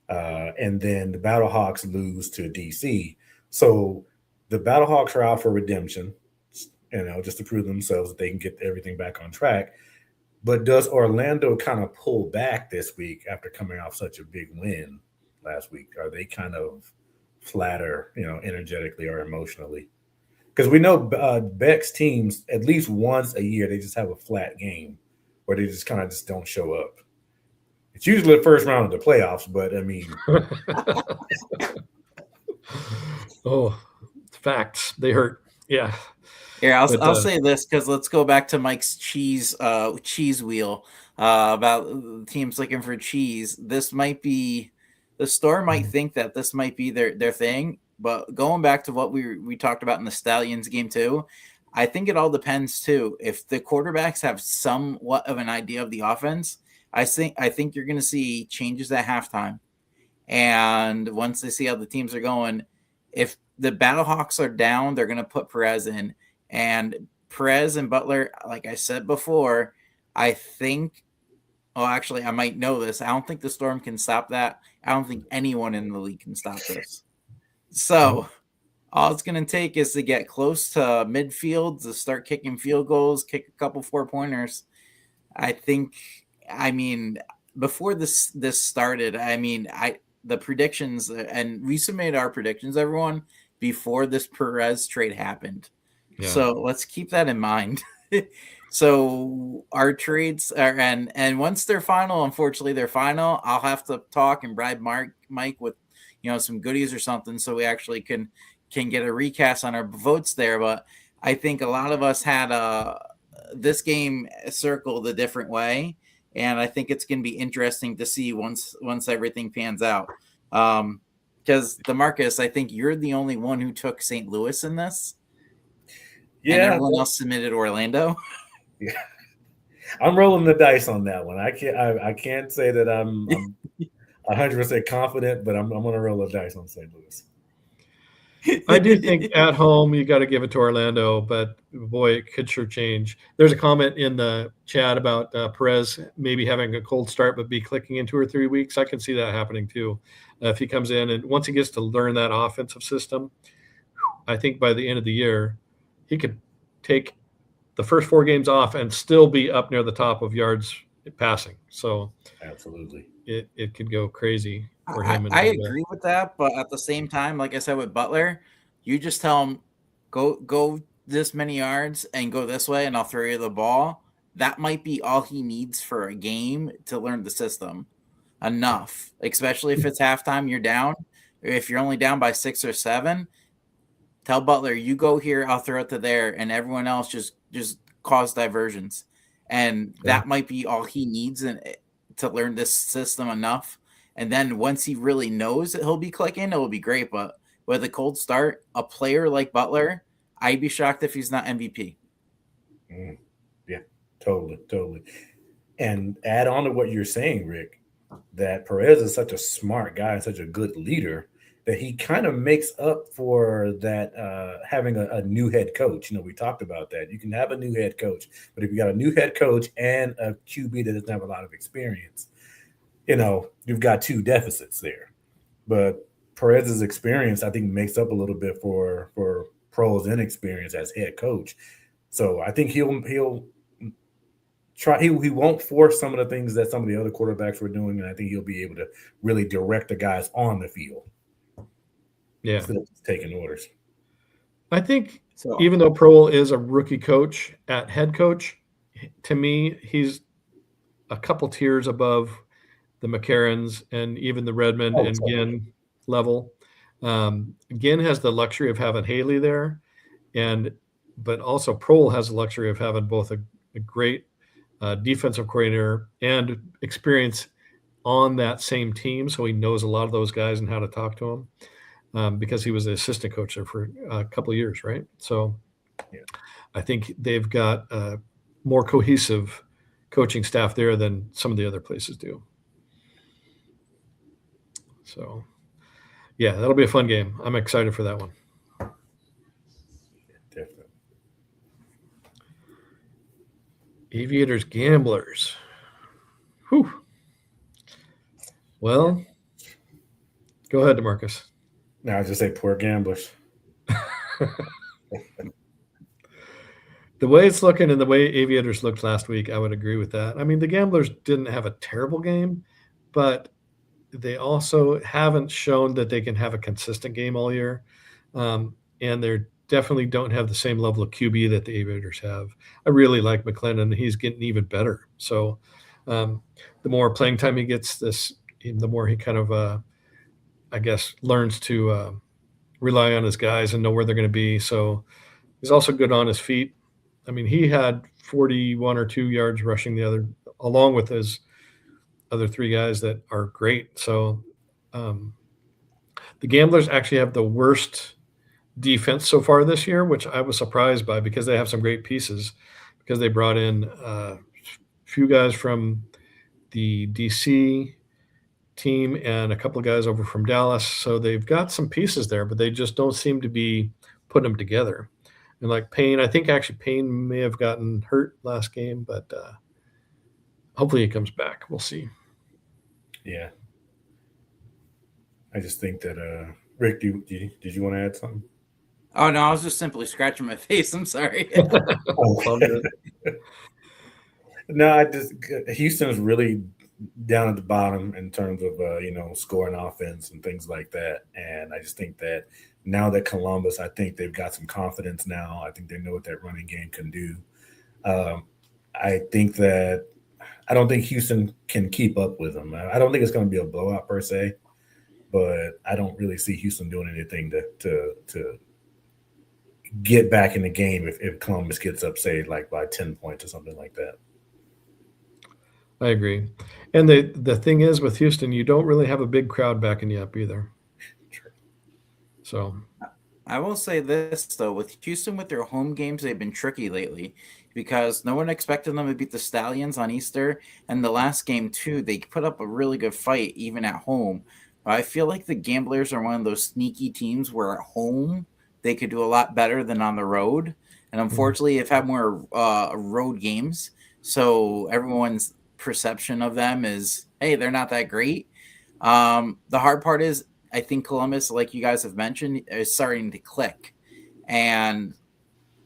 And then the Battlehawks lose to DC. So the Battlehawks are out for redemption, just to prove themselves that they can get everything back on track. But does Orlando kind of pull back this week after coming off such a big win last week? Are they kind of flatter, energetically or emotionally? Because we know Beck's teams, at least once a year, they just have a flat game where they just kind of just don't show up. It's usually the first round of the playoffs, but I mean. Facts. They hurt. Yeah. Here, I'll say this, because let's go back to Mike's cheese wheel about teams looking for cheese. This might be the Storm might think that this might be their thing, but going back to what we talked about in the Stallions game too, I think it all depends too. If the quarterbacks have somewhat of an idea of the offense, I think you're going to see changes at halftime, and once they see how the teams are going, if the Battlehawks are down, they're going to put Perez in. And Perez and Butler, like I said before, I think actually, I might know this. I don't think the Storm can stop that. I don't think anyone in the league can stop this. So all it's going to take is to get close to midfield, to start kicking field goals, kick a couple 4-pointers. I think I mean, before this started, I mean, the predictions, and we submitted our predictions, everyone, before this Perez trade happened. Yeah. So let's keep that in mind. So our trades are, and once they're final, unfortunately they're final, I'll have to talk and bribe Mike with, some goodies or something, so we actually can get a recast on our votes there. But I think a lot of us had this game circled a different way, and I think it's going to be interesting to see once everything pans out. Because DeMarcus, I think you're the only one who took St. Louis in this. Yeah, and everyone else submitted Orlando. Yeah, I'm rolling the dice on that one. I can't say that I'm 100% confident, but I'm going to roll the dice on St. Louis. I do think at home you got to give it to Orlando, but boy, it could sure change. There's a comment in the chat about Perez maybe having a cold start but be clicking in 2 or 3 weeks. I can see that happening too. If he comes in and once he gets to learn that offensive system, I think by the end of the year he could take the first 4 games off and still be up near the top of yards passing. So absolutely, it could go crazy for him. I agree with that, but at the same time, like I said with Butler, you just tell him go this many yards and go this way, and I'll throw you the ball. That might be all he needs for a game to learn the system. Enough, especially if it's halftime, you're down. If you're only down by 6 or 7, tell Butler, you go here, I'll throw it to there, and everyone else just cause diversions. And that might be all he needs to learn this system enough. And then once he really knows that he'll be clicking, it'll be great. But with a cold start, a player like Butler, I'd be shocked if he's not MVP. Yeah, totally. And add on to what you're saying, Rick, that Perez is such a smart guy and such a good leader that he kind of makes up for that having a new head coach. We talked about that. You can have a new head coach, but if you got a new head coach and a QB that doesn't have a lot of experience, you've got 2 deficits there. But Perez's experience, I think, makes up a little bit for Pro's inexperience as head coach. So I think he'll try. He won't force some of the things that some of the other quarterbacks were doing, and I think he'll be able to really direct the guys on the field. Yeah, instead of just taking orders. I think even though Prohl is a rookie coach at head coach, to me he's a couple tiers above the McCarrons and even the Redmond and Ginn level. Ginn has the luxury of having Haley there, but also Prohl has the luxury of having both a great defensive coordinator and experience on that same team, so he knows a lot of those guys and how to talk to them. Because he was the assistant coach there for a couple of years, right? So I think they've got a more cohesive coaching staff there than some of the other places do. So, yeah, that'll be a fun game. I'm excited for that one. Definitely. Aviators, Gamblers. Whew. Well, go ahead, DeMarcus. No, I just say poor Gamblers. The way it's looking and the way Aviators looked last week, I would agree with that. I mean, the Gamblers didn't have a terrible game, but they also haven't shown that they can have a consistent game all year. And they definitely don't have the same level of QB that the Aviators have. I really like McClendon. He's getting even better. So the more playing time he gets, the more he kind of I guess, learns to rely on his guys and know where they're going to be. So he's also good on his feet. I mean, he had 41 or 2 yards rushing along with his other 3 guys that are great. So the Gamblers actually have the worst defense so far this year, which I was surprised by because they have some great pieces, because they brought in a few guys from the DC team and a couple of guys over from Dallas. So they've got some pieces there, but they just don't seem to be putting them together. And like Payne, I think actually Payne may have gotten hurt last game, but hopefully he comes back. We'll see. Yeah. I just think that, Rick, did you want to add something? Oh, no, I was just simply scratching my face. I'm sorry. No, I just Houston's really down at the bottom in terms of scoring offense and things like that. And I just think that now that Columbus, I think they've got some confidence now. I think they know what that running game can do. Um, I think that I don't think Houston can keep up with them. I don't think it's going to be a blowout per se, but I don't really see Houston doing anything to get back in the game if Columbus gets up, say, like by 10 points or something like that. I agree. And the thing is with Houston, you don't really have a big crowd backing you up either. So I will say this though, with Houston with their home games, they've been tricky lately because no one expected them to beat the Stallions on Easter, and the last game too, they put up a really good fight even at home. But I feel like the Gamblers are one of those sneaky teams where at home they could do a lot better than on the road, and unfortunately, they've had more road games, so everyone's perception of them is, hey, they're not that great. The hard part is I think Columbus, like you guys have mentioned, is starting to click. And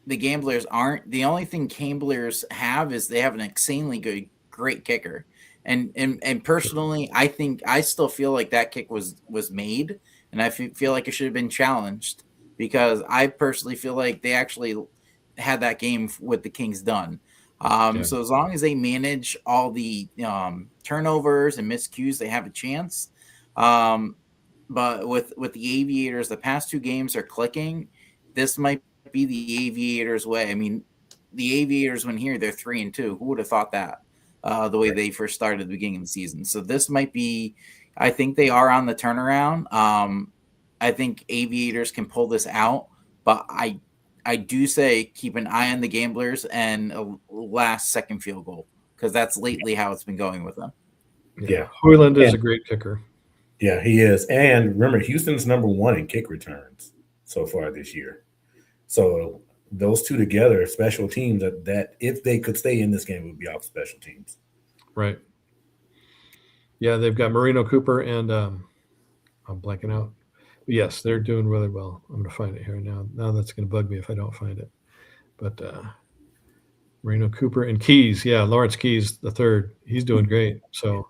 the Gamblers aren't. The only thing Gamblers have is they have an insanely good, great kicker. And personally, I think I still feel like that kick was made, and I feel like it should have been challenged because I personally feel like they actually had that game with the Kings done. So as long as they manage all the turnovers and miscues, they have a chance. But with the Aviators, the past two games are clicking. This might be the Aviators' way. I mean, the Aviators, when here, they're 3-2. Who would have thought that? The way they first started at the beginning of the season. So this might be. I think they are on the turnaround. I think Aviators can pull this out, but I do say keep an eye on the Gamblers and a last second field goal because that's lately how it's been going with them. Yeah. Hoyland is a great kicker. Yeah, he is. And remember, Houston's number one in kick returns so far this year. So those two together, special teams, that if they could stay in this game, it would be off special teams. Right. Yeah, they've got Marino Cooper and I'm blanking out. Yes, they're doing really well. I'm going to find it here now. Now that's going to bug me if I don't find it. But Marino Cooper and Keys, Lawrence Keys the third, he's doing great. So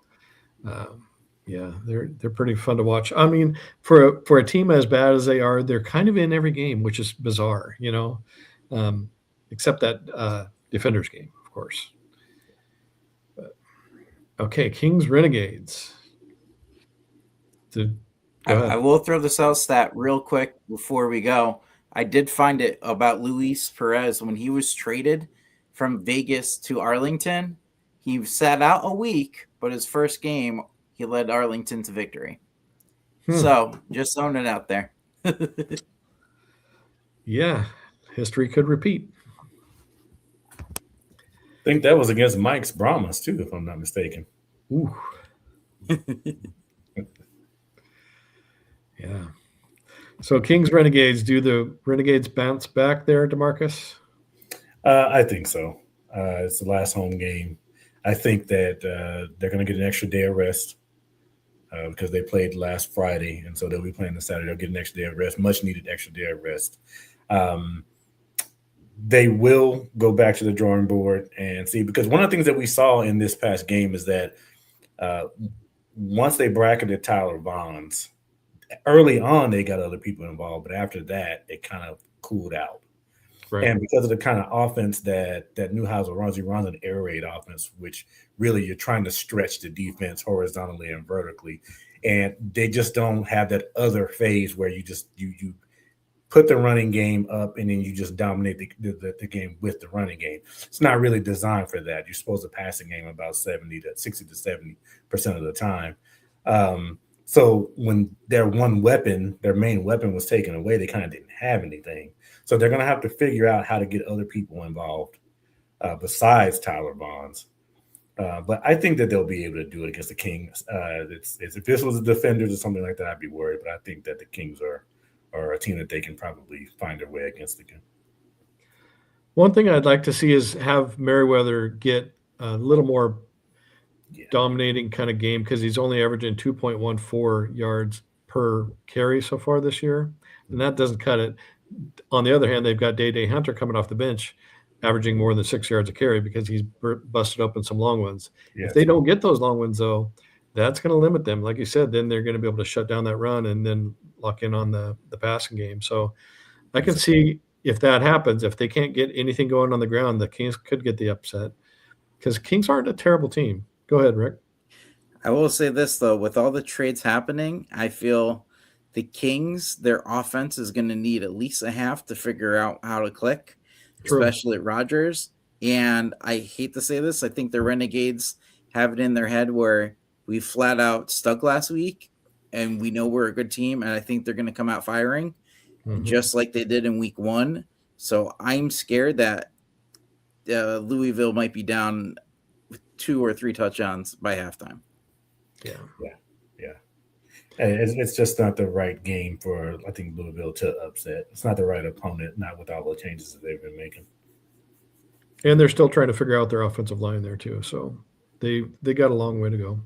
they're pretty fun to watch. I mean, for a team as bad as they are, they're kind of in every game, which is bizarre, except that Defenders game, of course. But, okay, Kings Renegades. I will throw this out stat real quick before we go. I did find it about Luis Perez when he was traded from Vegas to Arlington. He sat out a week, but his first game, he led Arlington to victory. So just throwing it out there. Yeah, history could repeat. I think that was against Mike's Brahmas too, if I'm not mistaken. Ooh. Yeah. So Kings Renegades, do the Renegades bounce back there, DeMarcus? I think so. It's the last home game. I think that they're going to get an extra day of rest because they played last Friday, and so they'll be playing this Saturday. They'll get an extra day of rest, much needed extra day of rest. They will go back to the drawing board and see, because one of the things that we saw in this past game is that once they bracketed Tyler Bonds, early on they got other people involved, but after that it kind of cooled out. Right. And because of the kind of offense that Newhouser runs, he runs an air raid offense, which really you're trying to stretch the defense horizontally and vertically, and they just don't have that other phase where you just you put the running game up and then you just dominate the game with the running game. It's not really designed for that. You're supposed to pass the game about 60 to 70% of the time. So when their main weapon was taken away, they kind of didn't have anything. So they're going to have to figure out how to get other people involved besides Tyler Bonds. But I think that they'll be able to do it against the Kings. If this was the Defenders or something like that, I'd be worried. But I think that the Kings are a team that they can probably find their way against again. One thing I'd like to see is have Merriweather get a little more dominating kind of game, because he's only averaging 2.14 yards per carry so far this year, and that doesn't cut it. On the other hand, they've got Day Hunter coming off the bench. averaging more than 6 yards a carry because he's busted open some long ones. Yes. If they don't get those long ones, though, that's going to limit them. Like you said, then they're going to be able to shut down that run and then lock in on the passing game. So I can see if that happens, if they can't get anything going on the ground, the Kings could get the upset because Kings aren't a terrible team. Go ahead, Rick. I will say this, though, with all the trades happening, I feel the Kings, their offense is going to need at least a half to figure out how to click, especially at Rodgers. And I hate to say this, I think the Renegades have it in their head where we flat out stuck last week and we know we're a good team. And I think they're going to come out firing just like they did in week 1. So I'm scared that Louisville might be down 2 or 3 touchdowns by halftime. Yeah. It's just not the right game for, I think, Louisville to upset. It's not the right opponent, not with all the changes that they've been making. And they're still trying to figure out their offensive line there too. So they got a long way to go.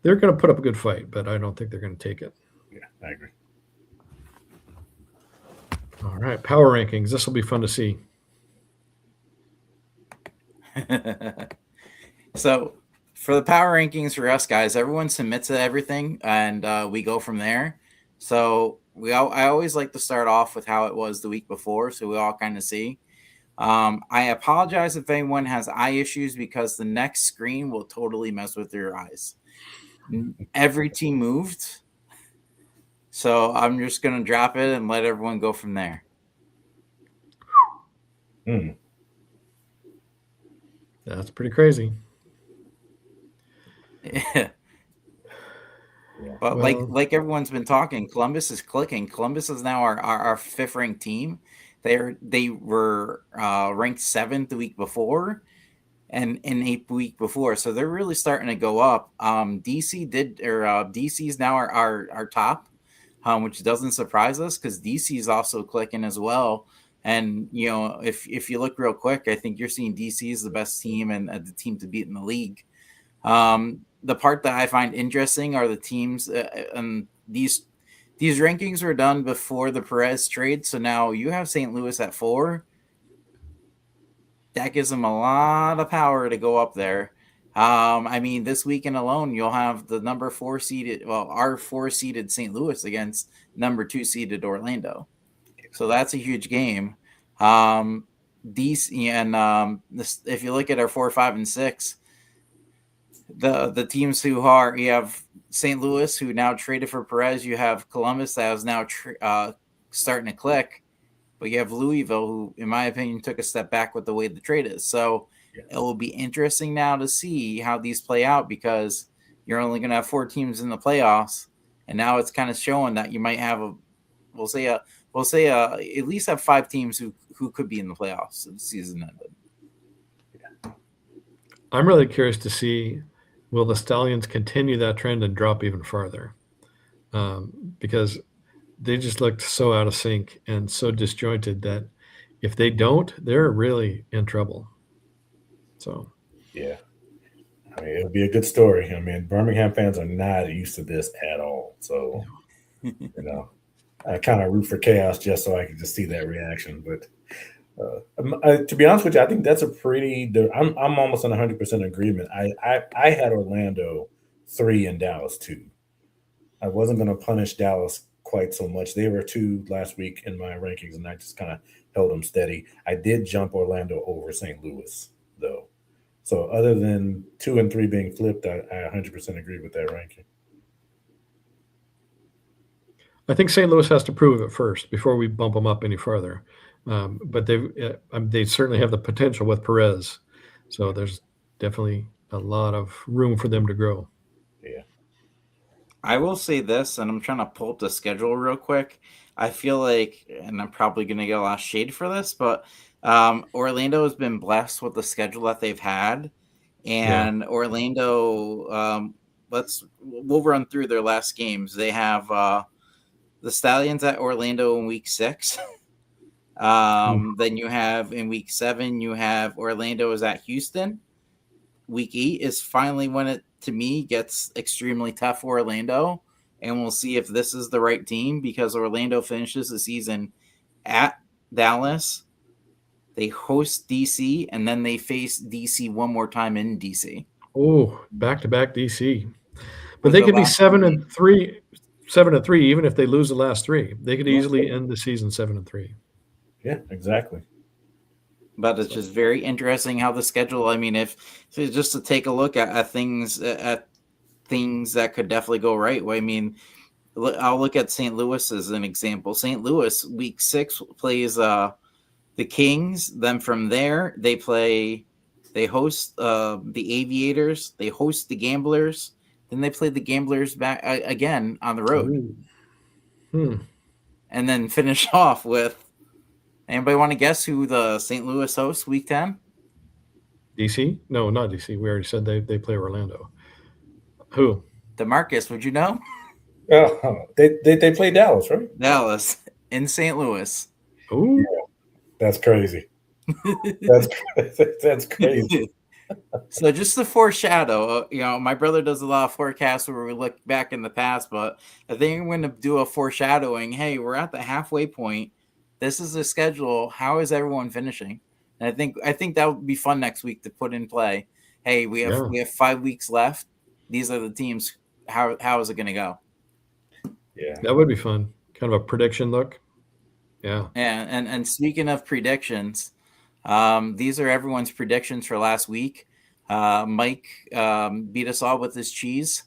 They're going to put up a good fight, but I don't think they're going to take it. Yeah, I agree. All right, power rankings. This will be fun to see. So for the power rankings for us guys, everyone submits everything and we go from there. So I always like to start off with how it was the week before, so we all kind of see. I apologize if anyone has eye issues because the next screen will totally mess with your eyes. Every team moved, so I'm just going to drop it and let everyone go from there. That's pretty crazy. Yeah. But like everyone's been talking, Columbus is clicking. Columbus is now our 5th ranked team. They were ranked 7th the week before and 8th week before, so they're really starting to go up. DC is now our top, which doesn't surprise us because DC is also clicking as well. And if you look real quick, I think you're seeing DC is the best team and the team to beat in the league. The part that I find interesting are the teams, and these rankings were done before the Perez trade. So now you have St. Louis at 4. That gives them a lot of power to go up there. I mean, this weekend alone, you'll have the number 4 seeded, our 4 seeded St. Louis against number 2 seeded Orlando. So that's a huge game. DC and if you look at our 4, 5, and 6, the teams who are, you have St. Louis who now traded for Perez. You have Columbus that is now starting to click, but you have Louisville who, in my opinion, took a step back with the way the trade is. So it will be interesting now to see how these play out because you're only going to have 4 teams in the playoffs, and now it's kind of showing that you might have we'll say at least have 5 teams who could be in the playoffs if the season ended. I'm really curious to see, will the Stallions continue that trend and drop even farther? Because they just looked so out of sync and so disjointed that if they don't, they're really in trouble. So, yeah. I mean, it'll be a good story. I mean, Birmingham fans are not used to this at all. So, I kind of root for chaos just so I can just see that reaction. But to be honest with you, I think that's a pretty. I'm almost in 100% agreement. I had Orlando 3 and Dallas 2. I wasn't going to punish Dallas quite so much. They were 2 last week in my rankings, and I just kind of held them steady. I did jump Orlando over St. Louis though. So other than 2 and 3 being flipped, I 100% agree with that ranking. I think St. Louis has to prove it first before we bump them up any further. But they certainly have the potential with Perez. So there's definitely a lot of room for them to grow. Yeah. I will say this, and I'm trying to pull up the schedule real quick. I feel like, and I'm probably going to get a lot of shade for this, but Orlando has been blessed with the schedule that they've had. And Orlando, we'll run through their last games. They have the Stallions at Orlando in week 6. Then you have in week 7, you have Orlando is at Houston. Week 8 is finally when it, to me, gets extremely tough for Orlando. And we'll see if this is the right team because Orlando finishes the season at Dallas, they host DC, and then they face DC one more time in DC. Oh, back-to-back DC. But For they the could be last 2 games. 7-3, even if they lose the last 3. They could Yeah. easily end the season 7-3. Yeah, exactly. But it's just very interesting how the schedule. I mean, if so just to take a look at things that could definitely go right. I mean, I'll look at St. Louis as an example. St. Louis week 6 plays the Kings. Then from there they host the Aviators. They host the Gamblers. Then they play the Gamblers back again on the road, and then finish off with. Anybody want to guess who the St. Louis hosts week 10? DC? No, not DC. We already said they play Orlando. Who? DeMarcus, would you know? They play Dallas, right? Dallas in St. Louis. Ooh. That's crazy. That's crazy. So just to foreshadow, my brother does a lot of forecasts where we look back in the past, but I think I'm going to do a foreshadowing. Hey, we're at the halfway point. This is the schedule. How is everyone finishing? And I think that would be fun next week to put in play. Hey, we have 5 weeks left. These are the teams. How is it going to go? Yeah, that would be fun. Kind of a prediction look. Yeah. And speaking of predictions, these are everyone's predictions for last week. Mike beat us all with his cheese,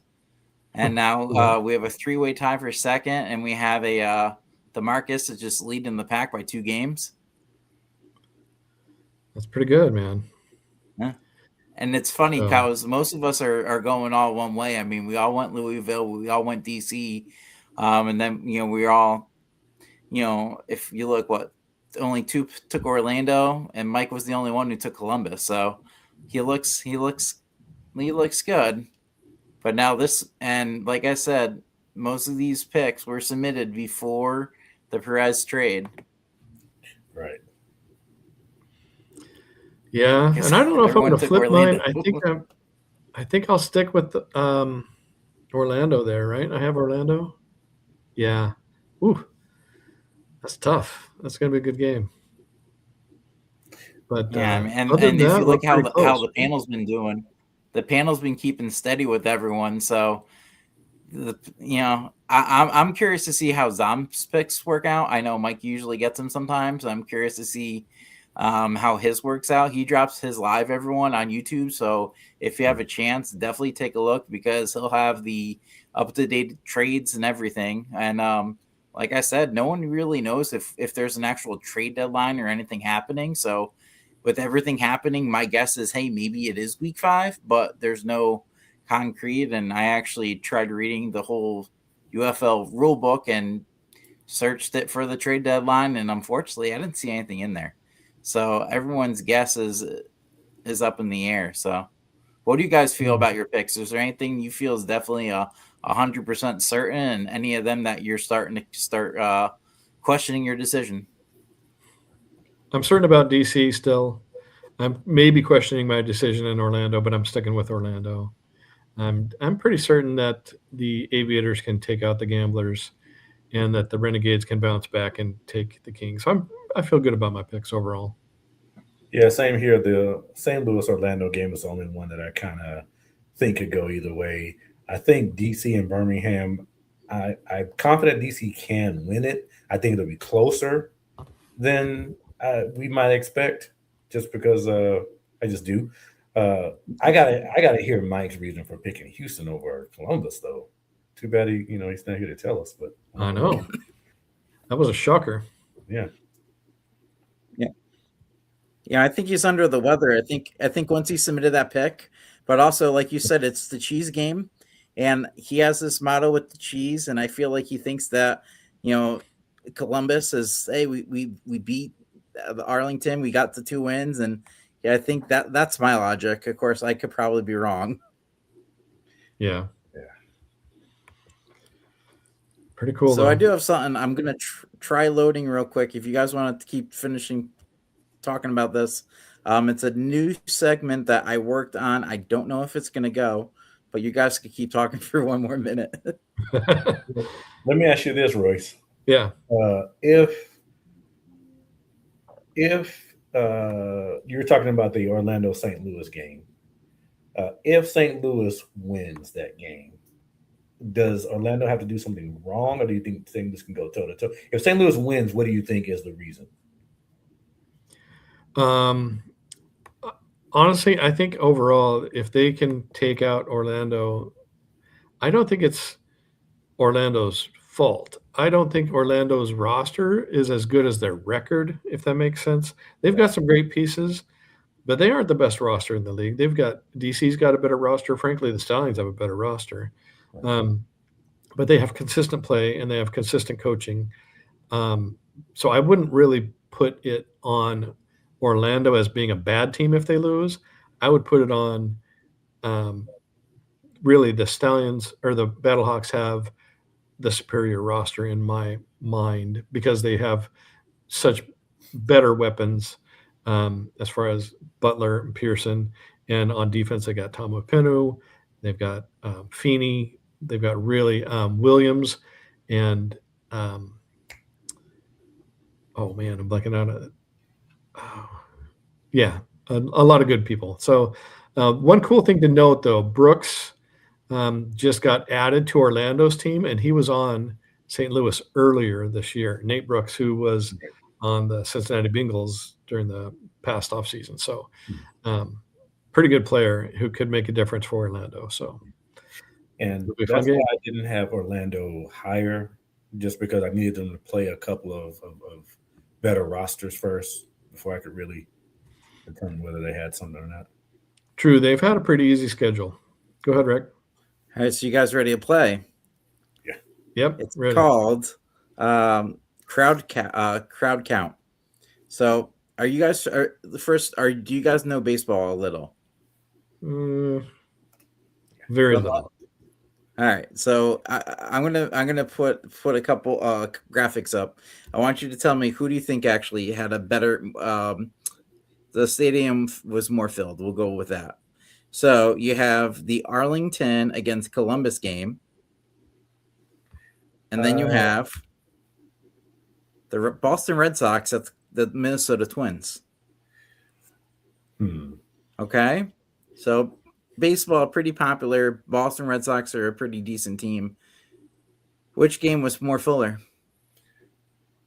and now we have a 3-way tie for second, and we have a DeMarcus is just leading the pack by 2 games. That's pretty good, man. Yeah. And it's funny because most of us are going all one way. I mean, we all went Louisville, we all went DC, and then we all, if you look, only 2 took Orlando, and Mike was the only one who took Columbus. So he looks good. But now this, and like I said, most of these picks were submitted before the Perez trade. Right. Yeah, and I don't know if I'm going to flip mine. I think I'll stick with Orlando there, right? I have Orlando. Yeah. Ooh, that's tough. That's going to be a good game. But yeah, and if you look how the panel's been doing, the panel's been keeping steady with everyone. So, I'm curious to see how Zom's picks work out. I know Mike usually gets them sometimes. I'm curious to see how his works out. He drops his live, everyone, on YouTube. So if you have a chance, definitely take a look because he'll have the up-to-date trades and everything. And like I said, no one really knows if there's an actual trade deadline or anything happening. So with everything happening, my guess is, hey, maybe it is week 5, but there's no concrete. And I actually tried reading the whole UFL rule book and searched it for the trade deadline. And unfortunately, I didn't see anything in there. So everyone's guess is up in the air. So what do you guys feel about your picks? Is there anything you feel is definitely 100% certain, and any of them that you're starting to questioning your decision? I'm certain about DC still. I'm maybe questioning my decision in Orlando, but I'm sticking with Orlando. I'm pretty certain that the Aviators can take out the Gamblers and that the Renegades can bounce back and take the Kings. So I feel good about my picks overall. Yeah, same here. The St. Louis Orlando game is the only one that I kind of think could go either way. I think DC and Birmingham, I'm confident DC can win it. I think it'll be closer than we might expect, just because I just do. I gotta hear Mike's reason for picking Houston over Columbus, though. Too bad he's not here to tell us. But I know that was a shocker. Yeah. Yeah, I think he's under the weather. I think once he submitted that pick, but also like you said, it's the cheese game, and he has this motto with the cheese, and I feel like he thinks that Columbus is, hey, we beat the Arlington, we got the 2 wins, and yeah, I think that's my logic. Of course, I could probably be wrong. Yeah. Pretty cool. So though. I do have something. I'm gonna try loading real quick. If you guys want to keep finishing talking about this, it's a new segment that I worked on. I don't know if it's gonna go, but you guys can keep talking for 1 more minute. Let me ask you this, Royce. Yeah. If you were talking about the Orlando St. Louis game. If St. Louis wins that game, does Orlando have to do something wrong, or do you think St. Louis can go toe to toe? If St. Louis wins, what do you think is the reason? Honestly, I think overall, if they can take out Orlando, I don't think it's Orlando's fault. I don't think Orlando's roster is as good as their record, if that makes sense. They've got some great pieces, but they aren't the best roster in the league. DC's got a better roster. Frankly, the Stallions have a better roster. But they have consistent play and they have consistent coaching. So I wouldn't really put it on Orlando as being a bad team if they lose. I would put it on really the Stallions or the Battlehawks have the superior roster in my mind because they have such better weapons as far as Butler and Pearson. And on defense, they got Tom Penu, they've got Feeney, they've got really Williams, and oh man, I'm blanking out of it. Yeah, a lot of good people. So one cool thing to note, though, Brooks just got added to Orlando's team, and he was on St. Louis earlier this year. Nate Brooks, who was on the Cincinnati Bengals during the past offseason. So pretty good player who could make a difference for Orlando. So, and that's why I didn't have Orlando higher, just because I needed them to play a couple of better rosters first before I could really determine whether they had something or not. True. They've had a pretty easy schedule. Go ahead, Rick. All right, so you guys ready to play? Yeah. Yep. It's called crowd count. So, are you guys do you guys know baseball a little? Very little. All right, so I'm gonna put a couple graphics up. I want you to tell me who do you think actually had a better. The stadium was more filled. We'll go with that. So you have the Arlington against Columbus game, and then you have the Boston Red Sox at the Minnesota Twins. Okay, so baseball pretty popular. Boston Red Sox are a pretty decent team. Which game was more fuller?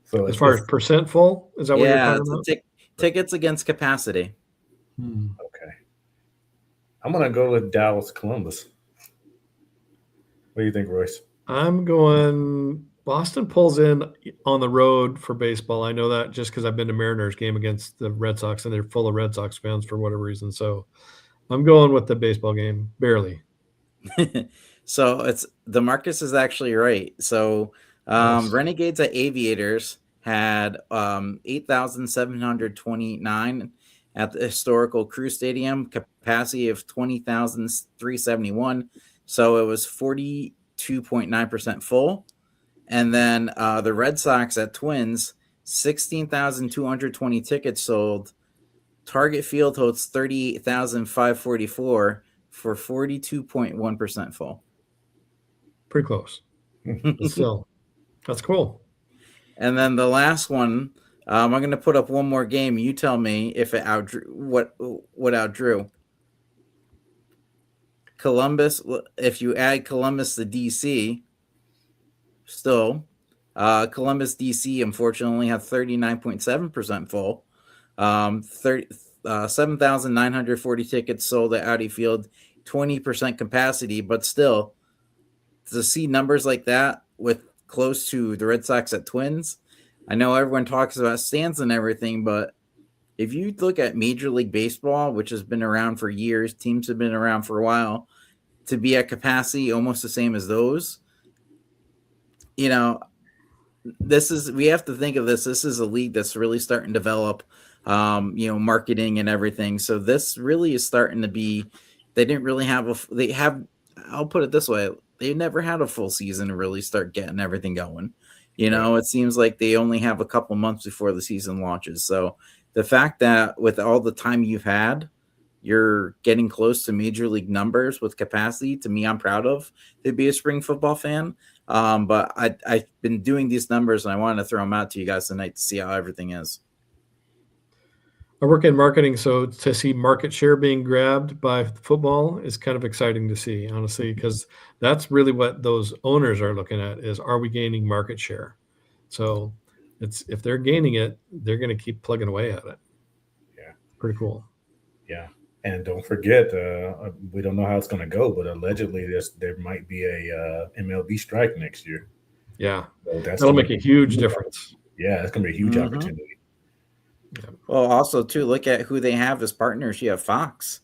So as far as percent full, is that what you're talking about? Tickets against capacity. Okay. I'm going to go with Dallas Columbus. What do you think, Royce? I'm going Boston pulls in on the road for baseball. I know that just because I've been to Mariners game against the Red Sox, and they're full of Red Sox fans for whatever reason. So I'm going with the baseball game, barely. So it's the Marcus is actually right. So nice. Renegades at Aviators had 8,729 at the historical Crew Stadium, capacity of 20,371. So it was 42.9% full. And then the Red Sox at Twins, 16,220 tickets sold. Target Field holds 38,544 for 42.1% full. Pretty close. Still, that's cool. And then the last one, I'm going to put up one more game. You tell me if it outdrew what outdrew. Columbus, if you add Columbus to DC, still, Columbus DC unfortunately had 39.7% full. 7,940 tickets sold at Audi Field, 20% capacity, but still, to see numbers like that with close to the Red Sox at Twins, I know everyone talks about stands and everything, but if you look at Major League Baseball, which has been around for years, teams have been around for a while, to be at capacity almost the same as those, we have to think of this. This is a league that's really starting to develop, marketing and everything. So this really is starting to be, I'll put it this way. They never had a full season to really start getting everything going. It seems like they only have a couple months before the season launches. So the fact that with all the time you've had, you're getting close to major league numbers with capacity, to me, I'm proud of to be a spring football fan. But I've been doing these numbers and I wanted to throw them out to you guys tonight to see how everything is. I work in marketing, so to see market share being grabbed by football is kind of exciting to see, honestly, because that's really what those owners are looking at is, are we gaining market share? So it's if they're gaining it, they're going to keep plugging away at it. Yeah. Pretty cool. Yeah. And don't forget, we don't know how it's going to go, but allegedly there might be a MLB strike next year. Yeah. So That'll make a huge difference. Yeah, it's going to be a huge opportunity. Yeah. Well, also too, look at who they have as partners. You have Fox.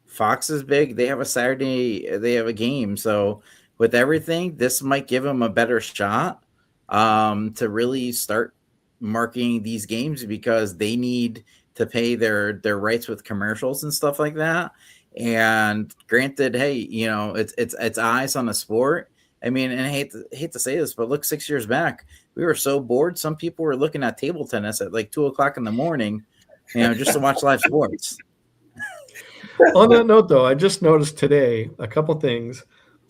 Fox is big. They have a Saturday. They have a game. So with everything, this might give them a better shot to really start marketing these games because they need to pay their rights with commercials and stuff like that. And granted, hey, it's eyes on the sport. I mean, and I hate to say this, but look, 6 years back, we were so bored. Some people were looking at table tennis at like 2:00 in the morning, just to watch live sports. On that note, though, I just noticed today a couple things.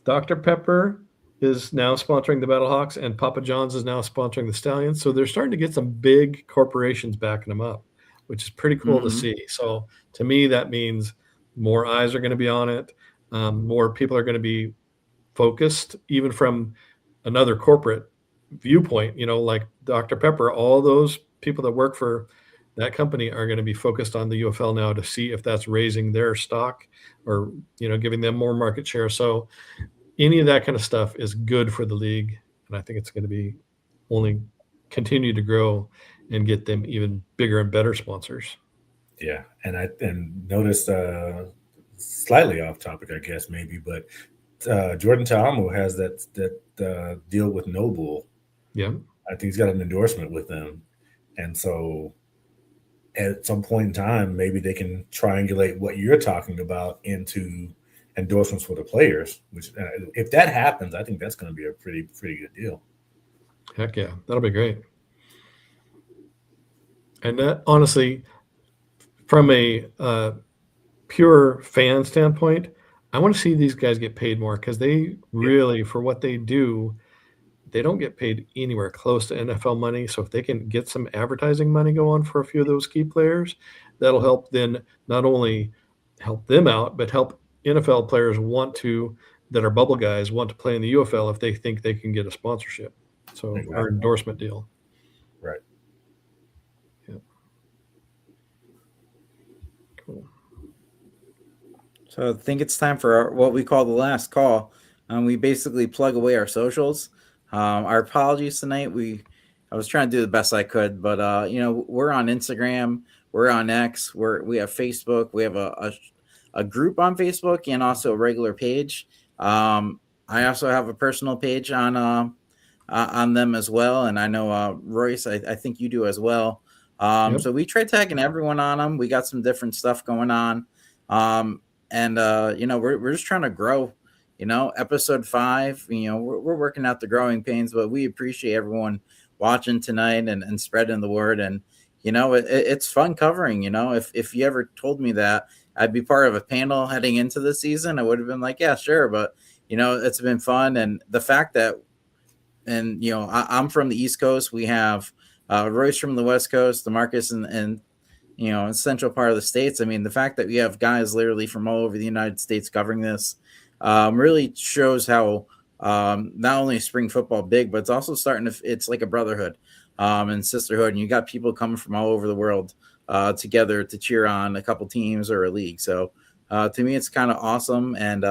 Dr. Pepper is now sponsoring the Battlehawks, and Papa John's is now sponsoring the Stallions. So they're starting to get some big corporations backing them up, which is pretty cool to see. So to me, that means more eyes are going to be on it. More people are going to be focused, even from another corporate viewpoint, like Dr. Pepper. All those people that work for that company are going to be focused on the UFL now to see if that's raising their stock or, giving them more market share. So any of that kind of stuff is good for the league. And I think it's going to be only continue to grow and get them even bigger and better sponsors. Yeah. And noticed slightly off topic, I guess, maybe, but Jordan Ta'amu has that deal with Noble. Yeah. I think he's got an endorsement with them. And so at some point in time, maybe they can triangulate what you're talking about into endorsements for the players, which if that happens, I think that's going to be a pretty good deal. Heck yeah. That'll be great. And that, honestly, from a pure fan standpoint, I want to see these guys get paid more because they really, for what they do, they don't get paid anywhere close to NFL money. So if they can get some advertising money going for a few of those key players, that'll help then not only help them out, but help NFL players that are bubble guys want to play in the UFL if they think they can get a sponsorship. So our endorsement deal. Right. Yeah. Cool. So I think it's time for what we call the last call. We basically plug away our socials. Our apologies tonight. I was trying to do the best I could, but we're on Instagram, we're on X, we have Facebook, we have a group on Facebook and also a regular page. I also have a personal page on them as well, and I know Royce, I think you do as well. So we try tagging everyone on them. We got some different stuff going on, and we're just trying to grow. Episode 5, we're working out the growing pains, but we appreciate everyone watching tonight and spreading the word. And, it's fun covering. If you ever told me that I'd be part of a panel heading into the season, I would have been like, yeah, sure. But, it's been fun. And the fact that, I'm from the East Coast. We have Royce from the West Coast, DeMarcus and central part of the States. I mean, the fact that we have guys literally from all over the United States covering this, really shows how not only is spring football big, but it's also it's like a brotherhood and sisterhood. And you got people coming from all over the world together to cheer on a couple teams or a league. So to me, it's kind of awesome. And,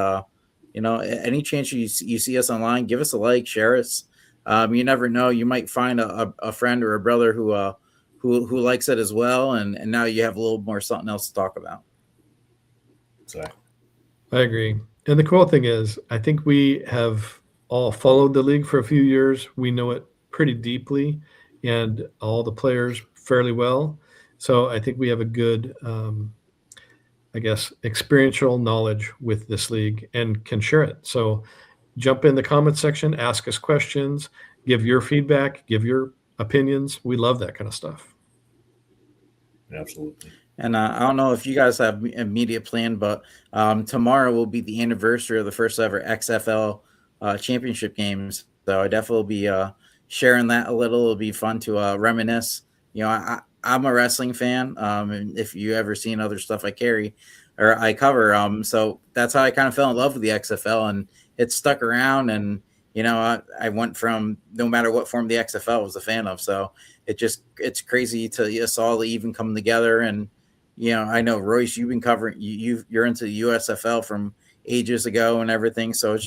any chance you see us online, give us a like, share us. You never know. You might find a friend or a brother who likes it as well. And now you have a little more something else to talk about. Exactly. I agree. And the cool thing is, I think we have all followed the league for a few years. We know it pretty deeply and all the players fairly well. So I think we have a good, experiential knowledge with this league and can share it. So jump in the comment section, ask us questions, give your feedback, give your opinions. We love that kind of stuff. Absolutely. And I don't know if you guys have a media plan, but tomorrow will be the anniversary of the first ever XFL championship games. So I definitely will be sharing that a little. It'll be fun to reminisce. I I'm a wrestling fan. And if you ever seen other stuff I carry or I cover, so that's how I kind of fell in love with the XFL, and it stuck around. And I went from no matter what form the XFL was a fan of. So it's crazy to us all even come together. And I know Royce, you've been covering you're into the USFL from ages ago and everything. So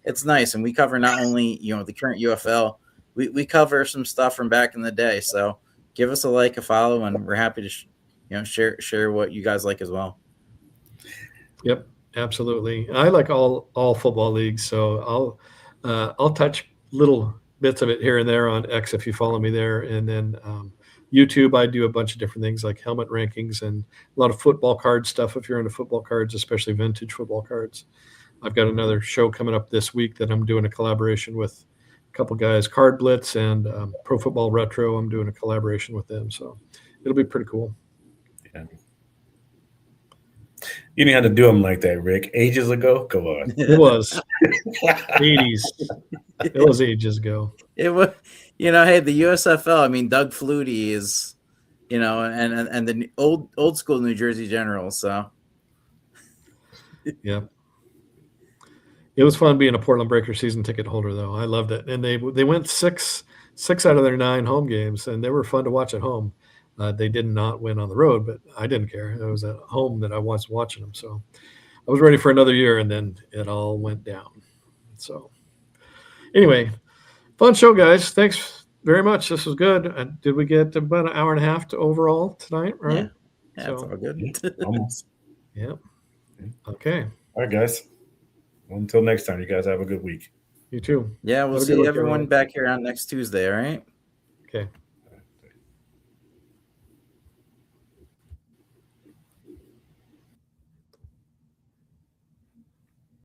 it's nice, and we cover not only the current UFL, we cover some stuff from back in the day. So give us a like, a follow, and we're happy to share what you guys like as well. Yep, absolutely. I like all football leagues, so I'll touch little bits of it here and there on X if you follow me there, and then YouTube. I do a bunch of different things like helmet rankings and a lot of football card stuff. If you're into football cards, especially vintage football cards, I've got another show coming up this week that I'm doing a collaboration with a couple guys, Card Blitz and Pro Football Retro. I'm doing a collaboration with them, so it'll be pretty cool. Yeah. You didn't have to do them like that, Rick. Ages ago? Come on. It was 80s. It was ages ago. It was, hey, the USFL. I mean, Doug Flutie is, and the old school New Jersey Generals. So, yeah, it was fun being a Portland Breakers season ticket holder, though. I loved it, and they went six out of their 9 home games, and they were fun to watch at home. They did not win on the road, but I didn't care. It was at home that I was watching them. So I was ready for another year, and then it all went down. So anyway, fun show, guys. Thanks very much. This was good. Did we get about an hour and a half to overall tonight? Right? Yeah, it's all good. Almost. Yeah. Okay. All right, guys. Well, until next time, you guys have a good week. You too. Yeah, we'll see everyone back here on next Tuesday. All right. Okay.